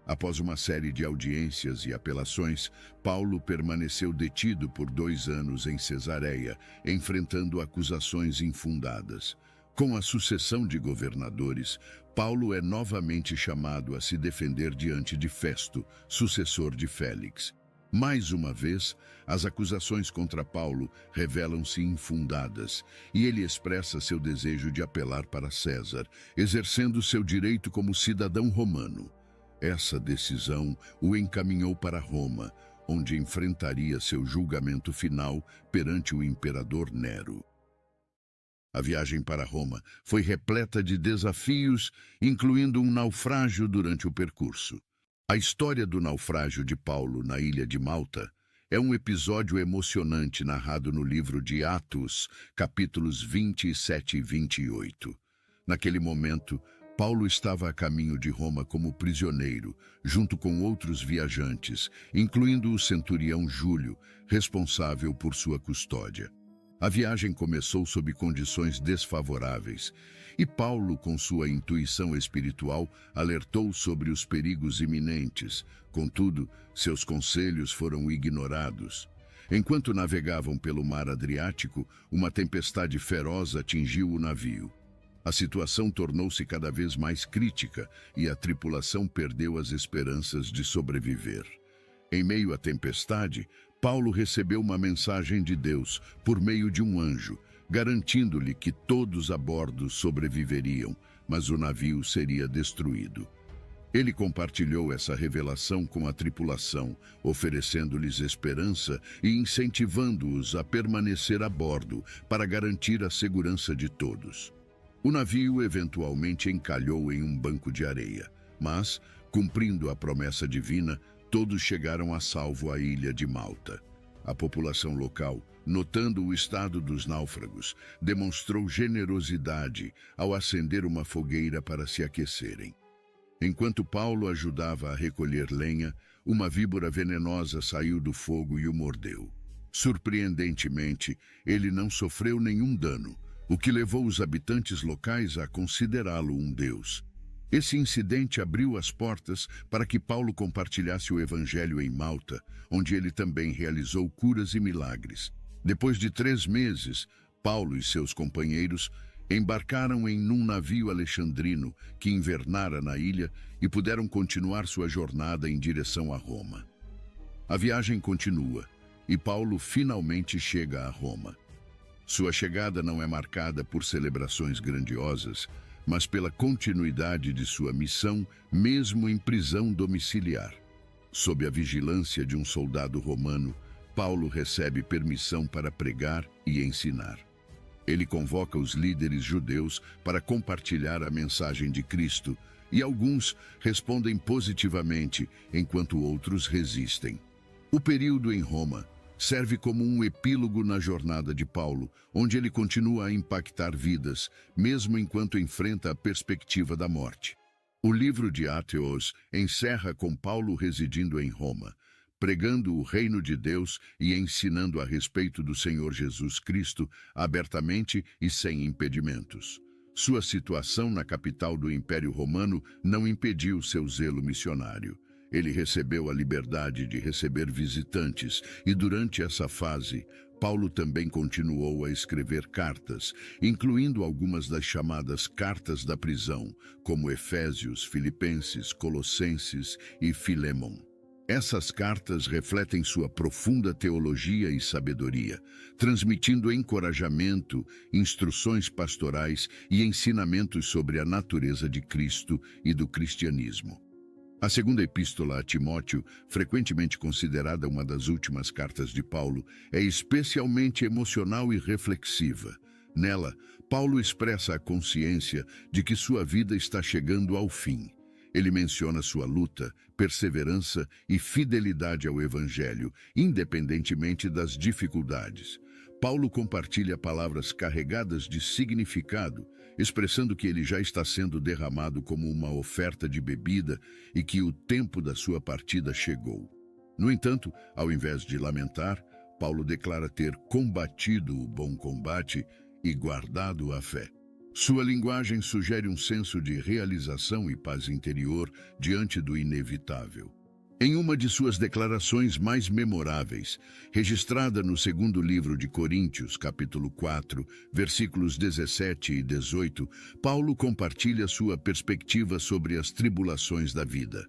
Após uma série de audiências e apelações, Paulo permaneceu detido por 2 anos em Cesareia, enfrentando acusações infundadas. Com a sucessão de governadores, Paulo é novamente chamado a se defender diante de Festo, sucessor de Félix. Mais uma vez, as acusações contra Paulo revelam-se infundadas, e ele expressa seu desejo de apelar para César, exercendo seu direito como cidadão romano. Essa decisão o encaminhou para Roma, onde enfrentaria seu julgamento final perante o imperador Nero. A viagem para Roma foi repleta de desafios, incluindo um naufrágio durante o percurso. A história do naufrágio de Paulo na ilha de Malta é um episódio emocionante narrado no livro de Atos, capítulos 27 e 28. Naquele momento, Paulo estava a caminho de Roma como prisioneiro, junto com outros viajantes, incluindo o centurião Júlio, responsável por sua custódia. A viagem começou sob condições desfavoráveis, e Paulo, com sua intuição espiritual, alertou sobre os perigos iminentes. Contudo, seus conselhos foram ignorados. Enquanto navegavam pelo mar Adriático, uma tempestade feroz atingiu o navio. A situação tornou-se cada vez mais crítica e a tripulação perdeu as esperanças de sobreviver. Em meio à tempestade, Paulo recebeu uma mensagem de Deus por meio de um anjo, garantindo-lhe que todos a bordo sobreviveriam, mas o navio seria destruído. Ele compartilhou essa revelação com a tripulação, oferecendo-lhes esperança e incentivando-os a permanecer a bordo para garantir a segurança de todos. O navio eventualmente encalhou em um banco de areia, mas, cumprindo a promessa divina, todos chegaram a salvo à ilha de Malta. A população local, notando o estado dos náufragos, demonstrou generosidade ao acender uma fogueira para se aquecerem. Enquanto Paulo ajudava a recolher lenha, uma víbora venenosa saiu do fogo e o mordeu. Surpreendentemente, ele não sofreu nenhum dano, o que levou os habitantes locais a considerá-lo um deus. Esse incidente abriu as portas para que Paulo compartilhasse o evangelho em Malta, onde ele também realizou curas e milagres. Depois de 3 meses, Paulo e seus companheiros embarcaram em um navio alexandrino que invernara na ilha e puderam continuar sua jornada em direção a Roma. A viagem continua e Paulo finalmente chega a Roma. Sua chegada não é marcada por celebrações grandiosas, mas pela continuidade de sua missão, mesmo em prisão domiciliar. Sob a vigilância de um soldado romano, Paulo recebe permissão para pregar e ensinar. Ele convoca os líderes judeus para compartilhar a mensagem de Cristo, e alguns respondem positivamente, enquanto outros resistem. O período em Roma serve como um epílogo na jornada de Paulo, onde ele continua a impactar vidas, mesmo enquanto enfrenta a perspectiva da morte. O livro de Atos encerra com Paulo residindo em Roma, pregando o reino de Deus e ensinando a respeito do Senhor Jesus Cristo abertamente e sem impedimentos. Sua situação na capital do Império Romano não impediu seu zelo missionário. Ele recebeu a liberdade de receber visitantes e, durante essa fase, Paulo também continuou a escrever cartas, incluindo algumas das chamadas cartas da prisão, como Efésios, Filipenses, Colossenses e Filemon. Essas cartas refletem sua profunda teologia e sabedoria, transmitindo encorajamento, instruções pastorais e ensinamentos sobre a natureza de Cristo e do cristianismo. A segunda epístola a Timóteo, frequentemente considerada uma das últimas cartas de Paulo, é especialmente emocional e reflexiva. Nela, Paulo expressa a consciência de que sua vida está chegando ao fim. Ele menciona sua luta, perseverança e fidelidade ao Evangelho, independentemente das dificuldades. Paulo compartilha palavras carregadas de significado, expressando que ele já está sendo derramado como uma oferta de bebida e que o tempo da sua partida chegou. No entanto, ao invés de lamentar, Paulo declara ter combatido o bom combate e guardado a fé. Sua linguagem sugere um senso de realização e paz interior diante do inevitável. Em uma de suas declarações mais memoráveis, registrada no segundo livro de Coríntios, capítulo 4, versículos 17 e 18, Paulo compartilha sua perspectiva sobre as tribulações da vida.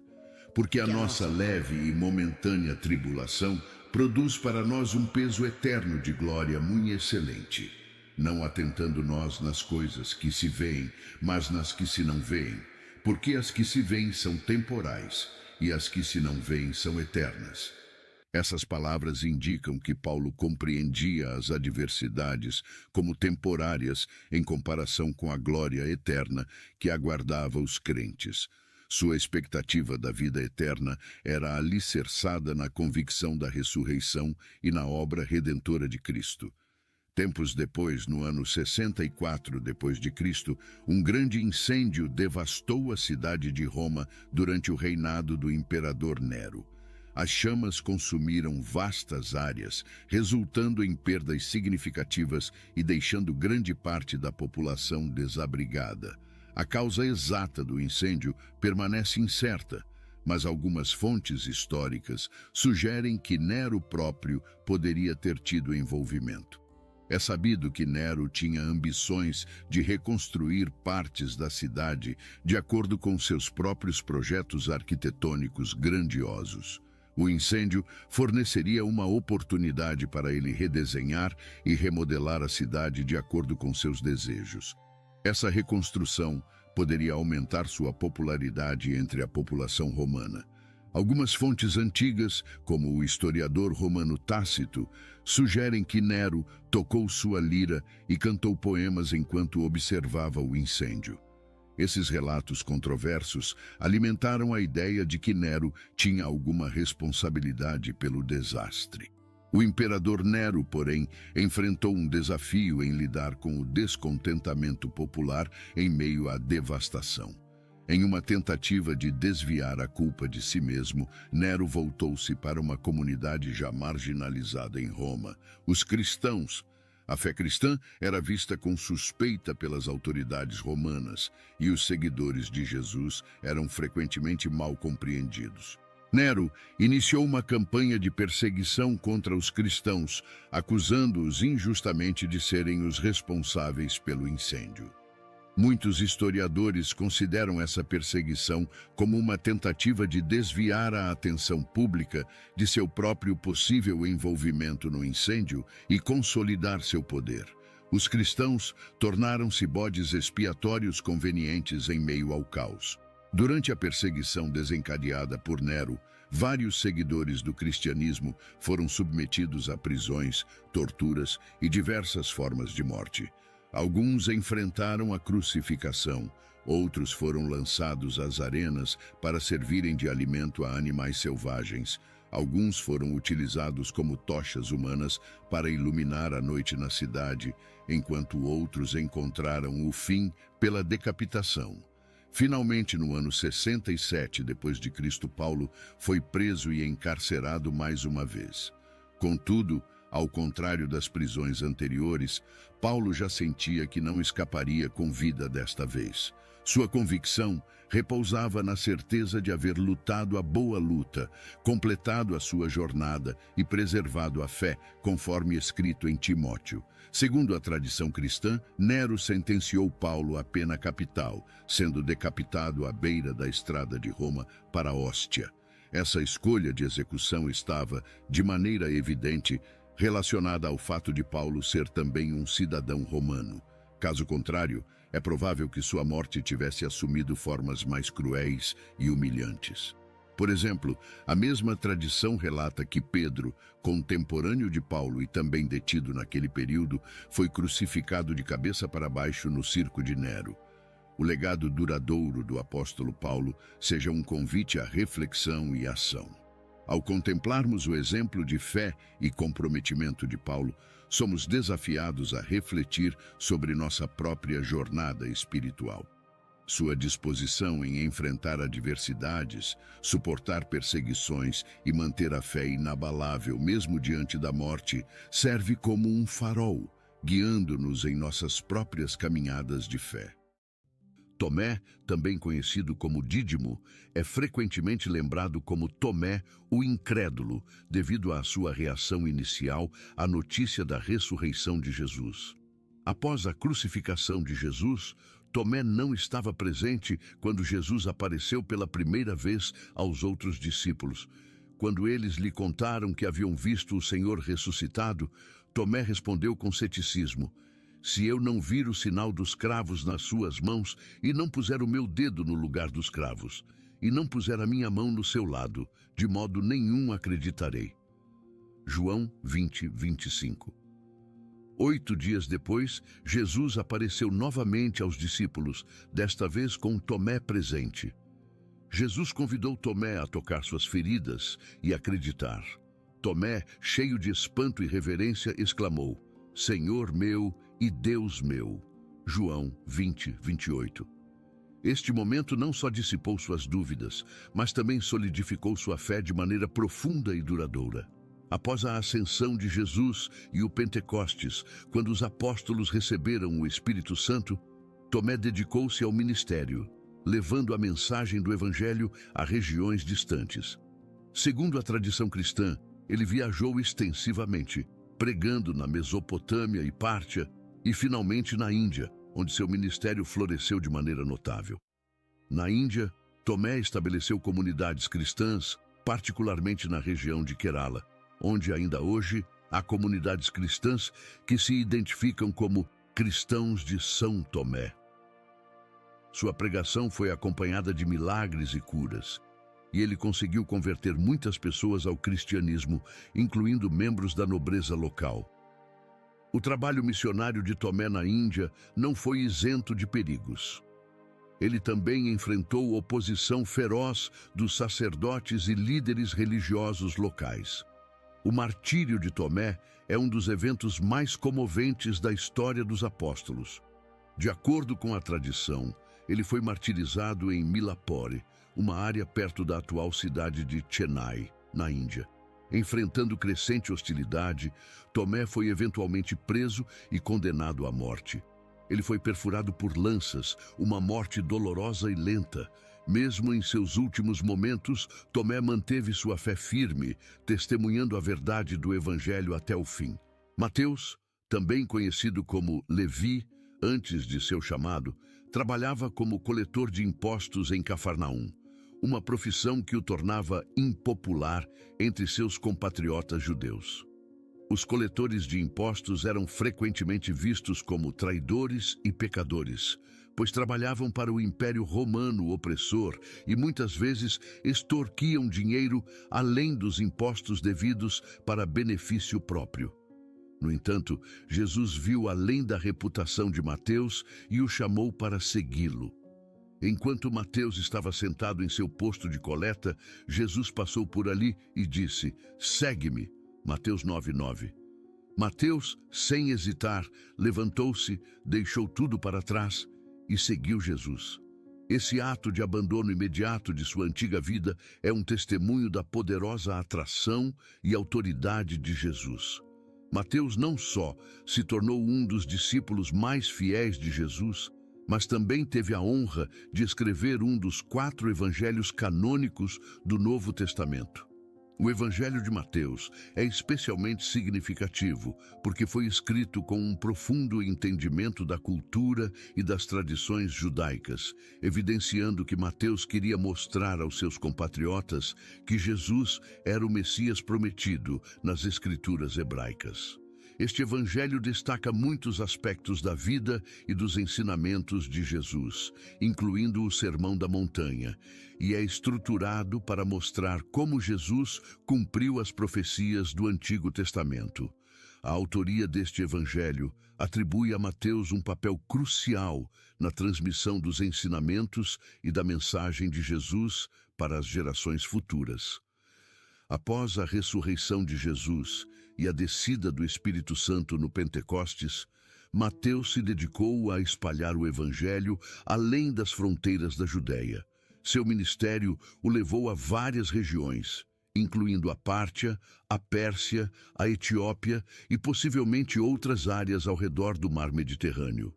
Porque a nossa leve e momentânea tribulação produz para nós um peso eterno de glória muito excelente. Não atentando nós nas coisas que se veem, mas nas que se não veem, porque as que se veem são temporais, e as que se não veem são eternas. Essas palavras indicam que Paulo compreendia as adversidades como temporárias em comparação com a glória eterna que aguardava os crentes. Sua expectativa da vida eterna era alicerçada na convicção da ressurreição e na obra redentora de Cristo. Tempos depois, no ano 64 d.C., um grande incêndio devastou a cidade de Roma durante o reinado do imperador Nero. As chamas consumiram vastas áreas, resultando em perdas significativas e deixando grande parte da população desabrigada. A causa exata do incêndio permanece incerta, mas algumas fontes históricas sugerem que Nero próprio poderia ter tido envolvimento. É sabido que Nero tinha ambições de reconstruir partes da cidade de acordo com seus próprios projetos arquitetônicos grandiosos. O incêndio forneceria uma oportunidade para ele redesenhar e remodelar a cidade de acordo com seus desejos. Essa reconstrução poderia aumentar sua popularidade entre a população romana. Algumas fontes antigas, como o historiador romano Tácito, sugerem que Nero tocou sua lira e cantou poemas enquanto observava o incêndio. Esses relatos controversos alimentaram a ideia de que Nero tinha alguma responsabilidade pelo desastre. O imperador Nero, porém, enfrentou um desafio em lidar com o descontentamento popular em meio à devastação. Em uma tentativa de desviar a culpa de si mesmo, Nero voltou-se para uma comunidade já marginalizada em Roma, os cristãos. A fé cristã era vista com suspeita pelas autoridades romanas e os seguidores de Jesus eram frequentemente mal compreendidos. Nero iniciou uma campanha de perseguição contra os cristãos, acusando-os injustamente de serem os responsáveis pelo incêndio. Muitos historiadores consideram essa perseguição como uma tentativa de desviar a atenção pública de seu próprio possível envolvimento no incêndio e consolidar seu poder. Os cristãos tornaram-se bodes expiatórios convenientes em meio ao caos. Durante a perseguição desencadeada por Nero, vários seguidores do cristianismo foram submetidos a prisões, torturas e diversas formas de morte. Alguns enfrentaram a crucificação, outros foram lançados às arenas para servirem de alimento a animais selvagens. Alguns foram utilizados como tochas humanas para iluminar a noite na cidade, enquanto outros encontraram o fim pela decapitação. Finalmente, no ano 67 d.C., Paulo foi preso e encarcerado mais uma vez. Contudo, Ao contrário das prisões anteriores, Paulo já sentia que não escaparia com vida desta vez. Sua convicção repousava na certeza de haver lutado a boa luta, completado a sua jornada e preservado a fé, conforme escrito em Timóteo. Segundo a tradição cristã, Nero sentenciou Paulo à pena capital, sendo decapitado à beira da estrada de Roma para Óstia. Essa escolha de execução estava, de maneira evidente, relacionada ao fato de Paulo ser também um cidadão romano. Caso contrário, é provável que sua morte tivesse assumido formas mais cruéis e humilhantes. Por exemplo, a mesma tradição relata que Pedro, contemporâneo de Paulo e também detido naquele período, foi crucificado de cabeça para baixo no circo de Nero. O legado duradouro do apóstolo Paulo seja um convite à reflexão e ação. Ao contemplarmos o exemplo de fé e comprometimento de Paulo, somos desafiados a refletir sobre nossa própria jornada espiritual. Sua disposição em enfrentar adversidades, suportar perseguições e manter a fé inabalável mesmo diante da morte, serve como um farol, guiando-nos em nossas próprias caminhadas de fé. Tomé, também conhecido como Dídimo, é frequentemente lembrado como Tomé, o incrédulo, devido à sua reação inicial à notícia da ressurreição de Jesus. Após a crucificação de Jesus, Tomé não estava presente quando Jesus apareceu pela primeira vez aos outros discípulos. Quando eles lhe contaram que haviam visto o Senhor ressuscitado, Tomé respondeu com ceticismo: "Se eu não vir o sinal dos cravos nas suas mãos, e não puser o meu dedo no lugar dos cravos, e não puser a minha mão no seu lado, de modo nenhum acreditarei." João 20, 25. 8 dias depois, Jesus apareceu novamente aos discípulos, desta vez com Tomé presente. Jesus convidou Tomé a tocar suas feridas e acreditar. Tomé, cheio de espanto e reverência, exclamou: "Senhor meu e Deus meu." João 20, 28. Este momento não só dissipou suas dúvidas, mas também solidificou sua fé de maneira profunda e duradoura. Após a ascensão de Jesus e o Pentecostes, quando os apóstolos receberam o Espírito Santo, Tomé dedicou-se ao ministério, levando a mensagem do Evangelho a regiões distantes. Segundo a tradição cristã, ele viajou extensivamente, pregando na Mesopotâmia e Pártia, e finalmente na Índia, onde seu ministério floresceu de maneira notável. Na Índia, Tomé estabeleceu comunidades cristãs, particularmente na região de Kerala, onde ainda hoje há comunidades cristãs que se identificam como cristãos de São Tomé. Sua pregação foi acompanhada de milagres e curas, e ele conseguiu converter muitas pessoas ao cristianismo, incluindo membros da nobreza local. O trabalho missionário de Tomé na Índia não foi isento de perigos. Ele também enfrentou oposição feroz dos sacerdotes e líderes religiosos locais. O martírio de Tomé é um dos eventos mais comoventes da história dos apóstolos. De acordo com a tradição, ele foi martirizado em Milapore, uma área perto da atual cidade de Chennai, na Índia. Enfrentando crescente hostilidade, Tomé foi eventualmente preso e condenado à morte. Ele foi perfurado por lanças, uma morte dolorosa e lenta. Mesmo em seus últimos momentos, Tomé manteve sua fé firme, testemunhando a verdade do Evangelho até o fim. Mateus, também conhecido como Levi, antes de seu chamado, trabalhava como coletor de impostos em Cafarnaum, uma profissão que o tornava impopular entre seus compatriotas judeus. Os coletores de impostos eram frequentemente vistos como traidores e pecadores, pois trabalhavam para o Império Romano opressor e muitas vezes extorquiam dinheiro além dos impostos devidos para benefício próprio. No entanto, Jesus viu além da reputação de Mateus e o chamou para segui-lo. Enquanto Mateus estava sentado em seu posto de coleta, Jesus passou por ali e disse: "Segue-me." Mateus 9:9. Mateus, sem hesitar, levantou-se, deixou tudo para trás e seguiu Jesus. Esse ato de abandono imediato de sua antiga vida é um testemunho da poderosa atração e autoridade de Jesus. Mateus não só se tornou um dos discípulos mais fiéis de Jesus, mas também teve a honra de escrever um dos 4 evangelhos canônicos do Novo Testamento. O Evangelho de Mateus é especialmente significativo porque foi escrito com um profundo entendimento da cultura e das tradições judaicas, evidenciando que Mateus queria mostrar aos seus compatriotas que Jesus era o Messias prometido nas Escrituras hebraicas. Este evangelho destaca muitos aspectos da vida e dos ensinamentos de Jesus, incluindo o Sermão da Montanha, e é estruturado para mostrar como Jesus cumpriu as profecias do Antigo Testamento. A autoria deste evangelho atribui a Mateus um papel crucial na transmissão dos ensinamentos e da mensagem de Jesus para as gerações futuras. Após a ressurreição de Jesus e a descida do Espírito Santo no Pentecostes, Mateus se dedicou a espalhar o Evangelho além das fronteiras da Judéia. Seu ministério o levou a várias regiões, incluindo a Pártia, a Pérsia, a Etiópia e possivelmente outras áreas ao redor do Mar Mediterrâneo.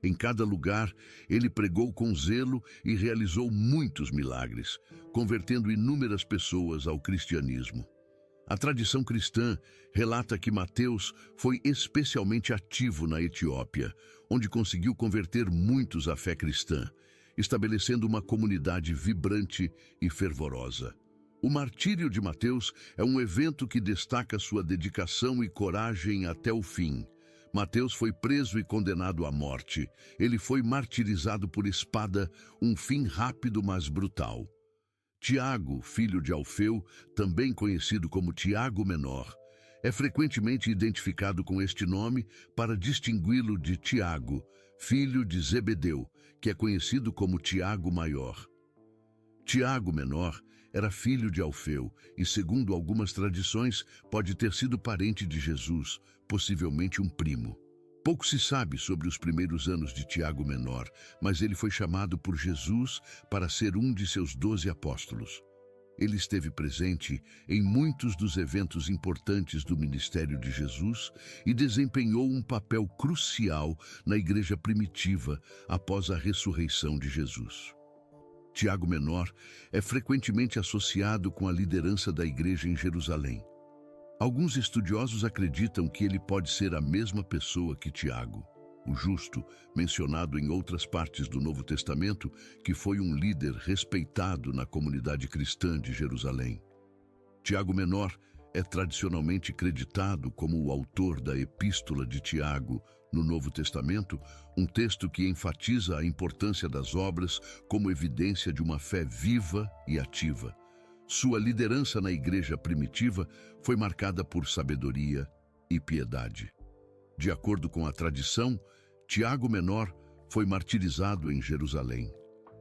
Em cada lugar, ele pregou com zelo e realizou muitos milagres, convertendo inúmeras pessoas ao cristianismo. A tradição cristã relata que Mateus foi especialmente ativo na Etiópia, onde conseguiu converter muitos à fé cristã, estabelecendo uma comunidade vibrante e fervorosa. O martírio de Mateus é um evento que destaca sua dedicação e coragem até o fim. Mateus foi preso e condenado à morte. Ele foi martirizado por espada, um fim rápido mas brutal. Tiago, filho de Alfeu, também conhecido como Tiago Menor, é frequentemente identificado com este nome para distingui-lo de Tiago, filho de Zebedeu, que é conhecido como Tiago Maior. Tiago Menor era filho de Alfeu e, segundo algumas tradições, pode ter sido parente de Jesus, possivelmente um primo. Pouco se sabe sobre os primeiros anos de Tiago Menor, mas ele foi chamado por Jesus para ser um de seus 12 apóstolos. Ele esteve presente em muitos dos eventos importantes do ministério de Jesus e desempenhou um papel crucial na igreja primitiva após a ressurreição de Jesus. Tiago Menor é frequentemente associado com a liderança da igreja em Jerusalém. Alguns estudiosos acreditam que ele pode ser a mesma pessoa que Tiago, o justo, mencionado em outras partes do Novo Testamento, que foi um líder respeitado na comunidade cristã de Jerusalém. Tiago Menor é tradicionalmente creditado como o autor da Epístola de Tiago no Novo Testamento, um texto que enfatiza a importância das obras como evidência de uma fé viva e ativa. Sua liderança na igreja primitiva foi marcada por sabedoria e piedade. De acordo com a tradição, Tiago Menor foi martirizado em Jerusalém.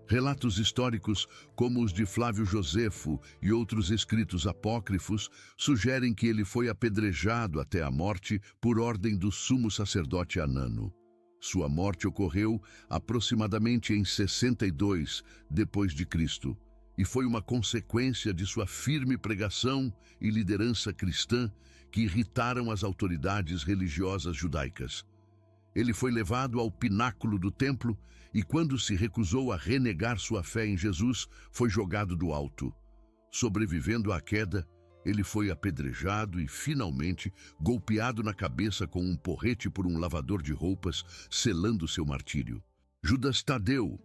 Relatos históricos, como os de Flávio Josefo e outros escritos apócrifos, sugerem que ele foi apedrejado até a morte por ordem do sumo sacerdote Anano. Sua morte ocorreu aproximadamente em 62 depois de Cristo, e foi uma consequência de sua firme pregação e liderança cristã que irritaram as autoridades religiosas judaicas. Ele foi levado ao pináculo do templo e, quando se recusou a renegar sua fé em Jesus, foi jogado do alto. Sobrevivendo à queda, ele foi apedrejado e, finalmente, golpeado na cabeça com um porrete por um lavador de roupas, selando seu martírio. Judas Tadeu,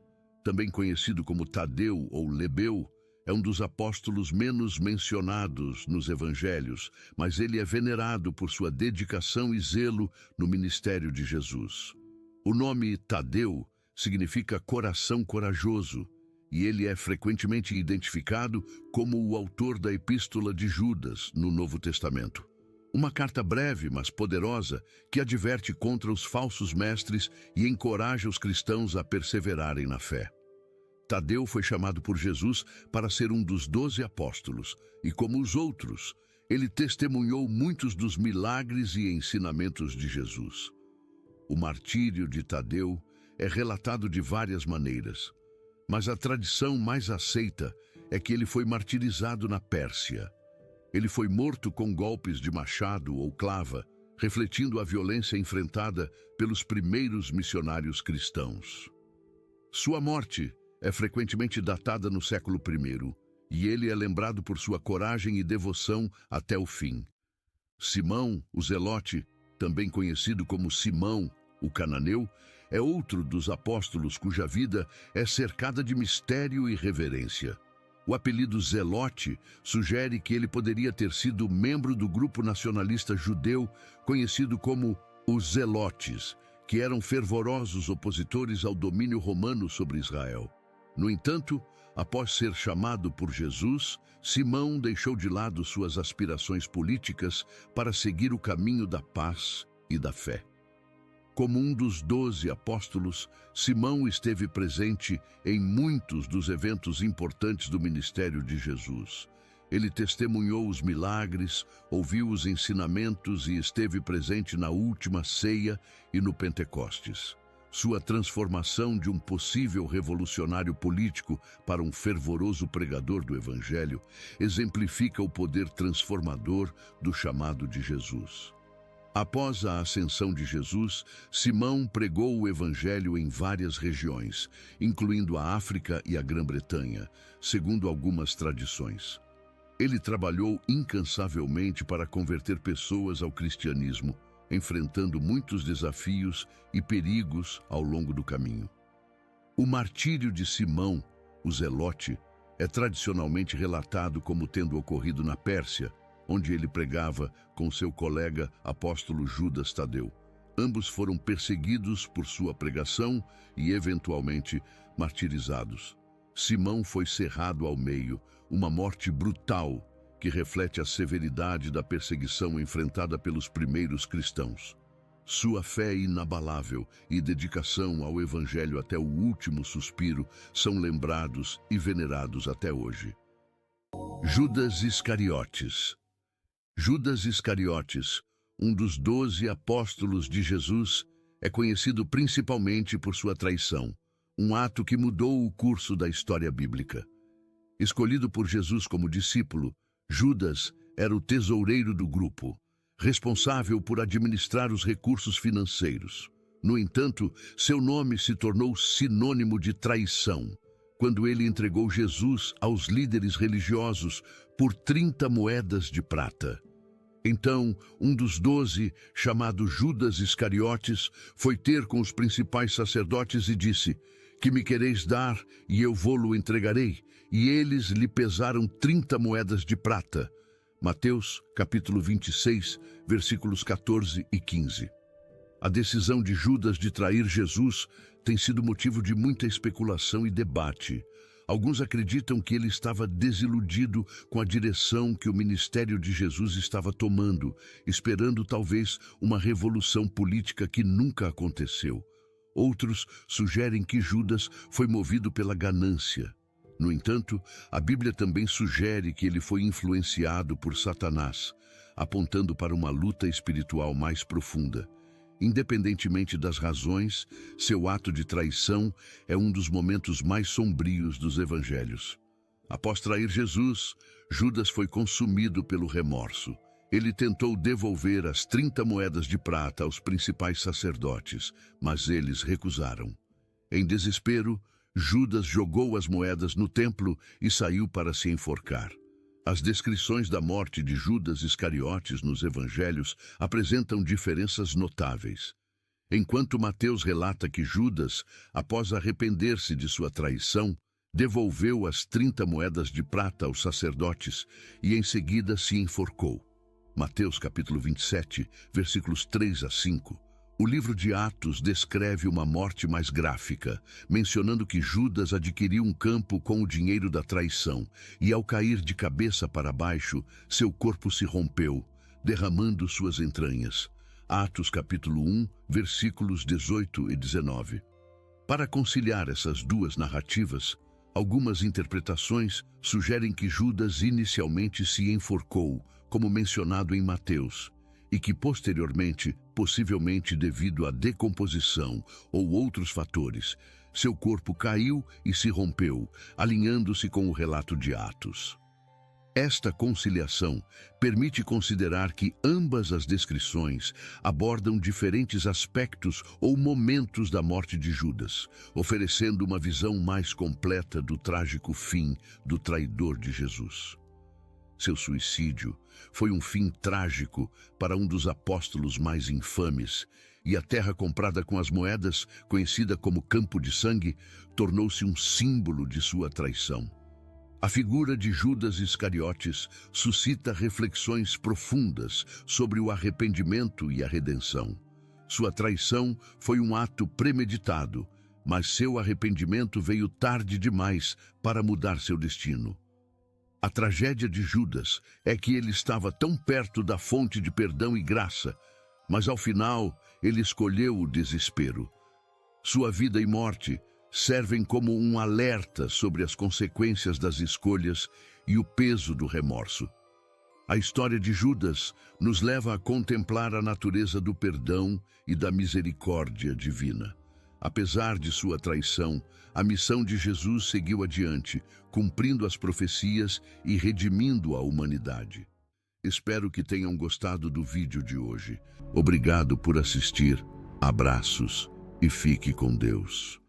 também conhecido como Tadeu ou Lebeu, é um dos apóstolos menos mencionados nos evangelhos, mas ele é venerado por sua dedicação e zelo no ministério de Jesus. O nome Tadeu significa coração corajoso, e ele é frequentemente identificado como o autor da Epístola de Judas no Novo Testamento. Uma carta breve, mas poderosa, que adverte contra os falsos mestres e encoraja os cristãos a perseverarem na fé. Tadeu foi chamado por Jesus para ser um dos 12 apóstolos, e como os outros, ele testemunhou muitos dos milagres e ensinamentos de Jesus. O martírio de Tadeu é relatado de várias maneiras, mas a tradição mais aceita é que ele foi martirizado na Pérsia. Ele foi morto com golpes de machado ou clava, refletindo a violência enfrentada pelos primeiros missionários cristãos. Sua morte é frequentemente datada no século I, e ele é lembrado por sua coragem e devoção até o fim. Simão, o Zelote, também conhecido como Simão, o cananeu, é outro dos apóstolos cuja vida é cercada de mistério e reverência. O apelido Zelote sugere que ele poderia ter sido membro do grupo nacionalista judeu conhecido como os Zelotes, que eram fervorosos opositores ao domínio romano sobre Israel. No entanto, após ser chamado por Jesus, Simão deixou de lado suas aspirações políticas para seguir o caminho da paz e da fé. Como um dos 12 apóstolos, Simão esteve presente em muitos dos eventos importantes do ministério de Jesus. Ele testemunhou os milagres, ouviu os ensinamentos e esteve presente na última ceia e no Pentecostes. Sua transformação de um possível revolucionário político para um fervoroso pregador do Evangelho exemplifica o poder transformador do chamado de Jesus. Após a ascensão de Jesus, Simão pregou o Evangelho em várias regiões, incluindo a África e a Grã-Bretanha, segundo algumas tradições. Ele trabalhou incansavelmente para converter pessoas ao cristianismo, enfrentando muitos desafios e perigos ao longo do caminho. O martírio de Simão, o Zelote, é tradicionalmente relatado como tendo ocorrido na Pérsia, onde ele pregava com seu colega apóstolo Judas Tadeu. Ambos foram perseguidos por sua pregação e, eventualmente, martirizados. Simão foi cerrado ao meio, uma morte brutal que reflete a severidade da perseguição enfrentada pelos primeiros cristãos. Sua fé inabalável e dedicação ao Evangelho até o último suspiro são lembrados e venerados até hoje. Judas Iscariotes. Judas Iscariotes, um dos 12 apóstolos de Jesus, é conhecido principalmente por sua traição, um ato que mudou o curso da história bíblica. Escolhido por Jesus como discípulo, Judas era o tesoureiro do grupo, responsável por administrar os recursos financeiros. No entanto, seu nome se tornou sinônimo de traição, quando ele entregou Jesus aos líderes religiosos por 30 moedas de prata. Então, um dos 12, chamado Judas Iscariotes, foi ter com os principais sacerdotes e disse: "Que me quereis dar, e eu vô-lo entregarei?" E eles lhe pesaram 30 moedas de prata. Mateus, capítulo 26, versículos 14 e 15. A decisão de Judas de trair Jesus tem sido motivo de muita especulação e debate. Alguns acreditam que ele estava desiludido com a direção que o ministério de Jesus estava tomando, esperando talvez uma revolução política que nunca aconteceu. Outros sugerem que Judas foi movido pela ganância. No entanto, a Bíblia também sugere que ele foi influenciado por Satanás, apontando para uma luta espiritual mais profunda. Independentemente das razões, seu ato de traição é um dos momentos mais sombrios dos evangelhos. Após trair Jesus, Judas foi consumido pelo remorso. Ele tentou devolver as 30 moedas de prata aos principais sacerdotes, mas eles recusaram. Em desespero, Judas jogou as moedas no templo e saiu para se enforcar. As descrições da morte de Judas Iscariotes nos evangelhos apresentam diferenças notáveis. Enquanto Mateus relata que Judas, após arrepender-se de sua traição, devolveu as 30 moedas de prata aos sacerdotes e em seguida se enforcou. Mateus capítulo 27, versículos 3 a 5. O livro de Atos descreve uma morte mais gráfica, mencionando que Judas adquiriu um campo com o dinheiro da traição e, ao cair de cabeça para baixo, seu corpo se rompeu, derramando suas entranhas. Atos capítulo 1, versículos 18 e 19. Para conciliar essas duas narrativas, algumas interpretações sugerem que Judas inicialmente se enforcou, como mencionado em Mateus, e que posteriormente, possivelmente devido à decomposição ou outros fatores, seu corpo caiu e se rompeu, alinhando-se com o relato de Atos. Esta conciliação permite considerar que ambas as descrições abordam diferentes aspectos ou momentos da morte de Judas, oferecendo uma visão mais completa do trágico fim do traidor de Jesus. Seu suicídio foi um fim trágico para um dos apóstolos mais infames, e a terra comprada com as moedas, conhecida como Campo de Sangue, tornou-se um símbolo de sua traição. A figura de Judas Iscariotes suscita reflexões profundas sobre o arrependimento e a redenção. Sua traição foi um ato premeditado, mas seu arrependimento veio tarde demais para mudar seu destino. A tragédia de Judas é que ele estava tão perto da fonte de perdão e graça, mas ao final ele escolheu o desespero. Sua vida e morte servem como um alerta sobre as consequências das escolhas e o peso do remorso. A história de Judas nos leva a contemplar a natureza do perdão e da misericórdia divina. Apesar de sua traição, a missão de Jesus seguiu adiante, cumprindo as profecias e redimindo a humanidade. Espero que tenham gostado do vídeo de hoje. Obrigado por assistir, abraços e fique com Deus.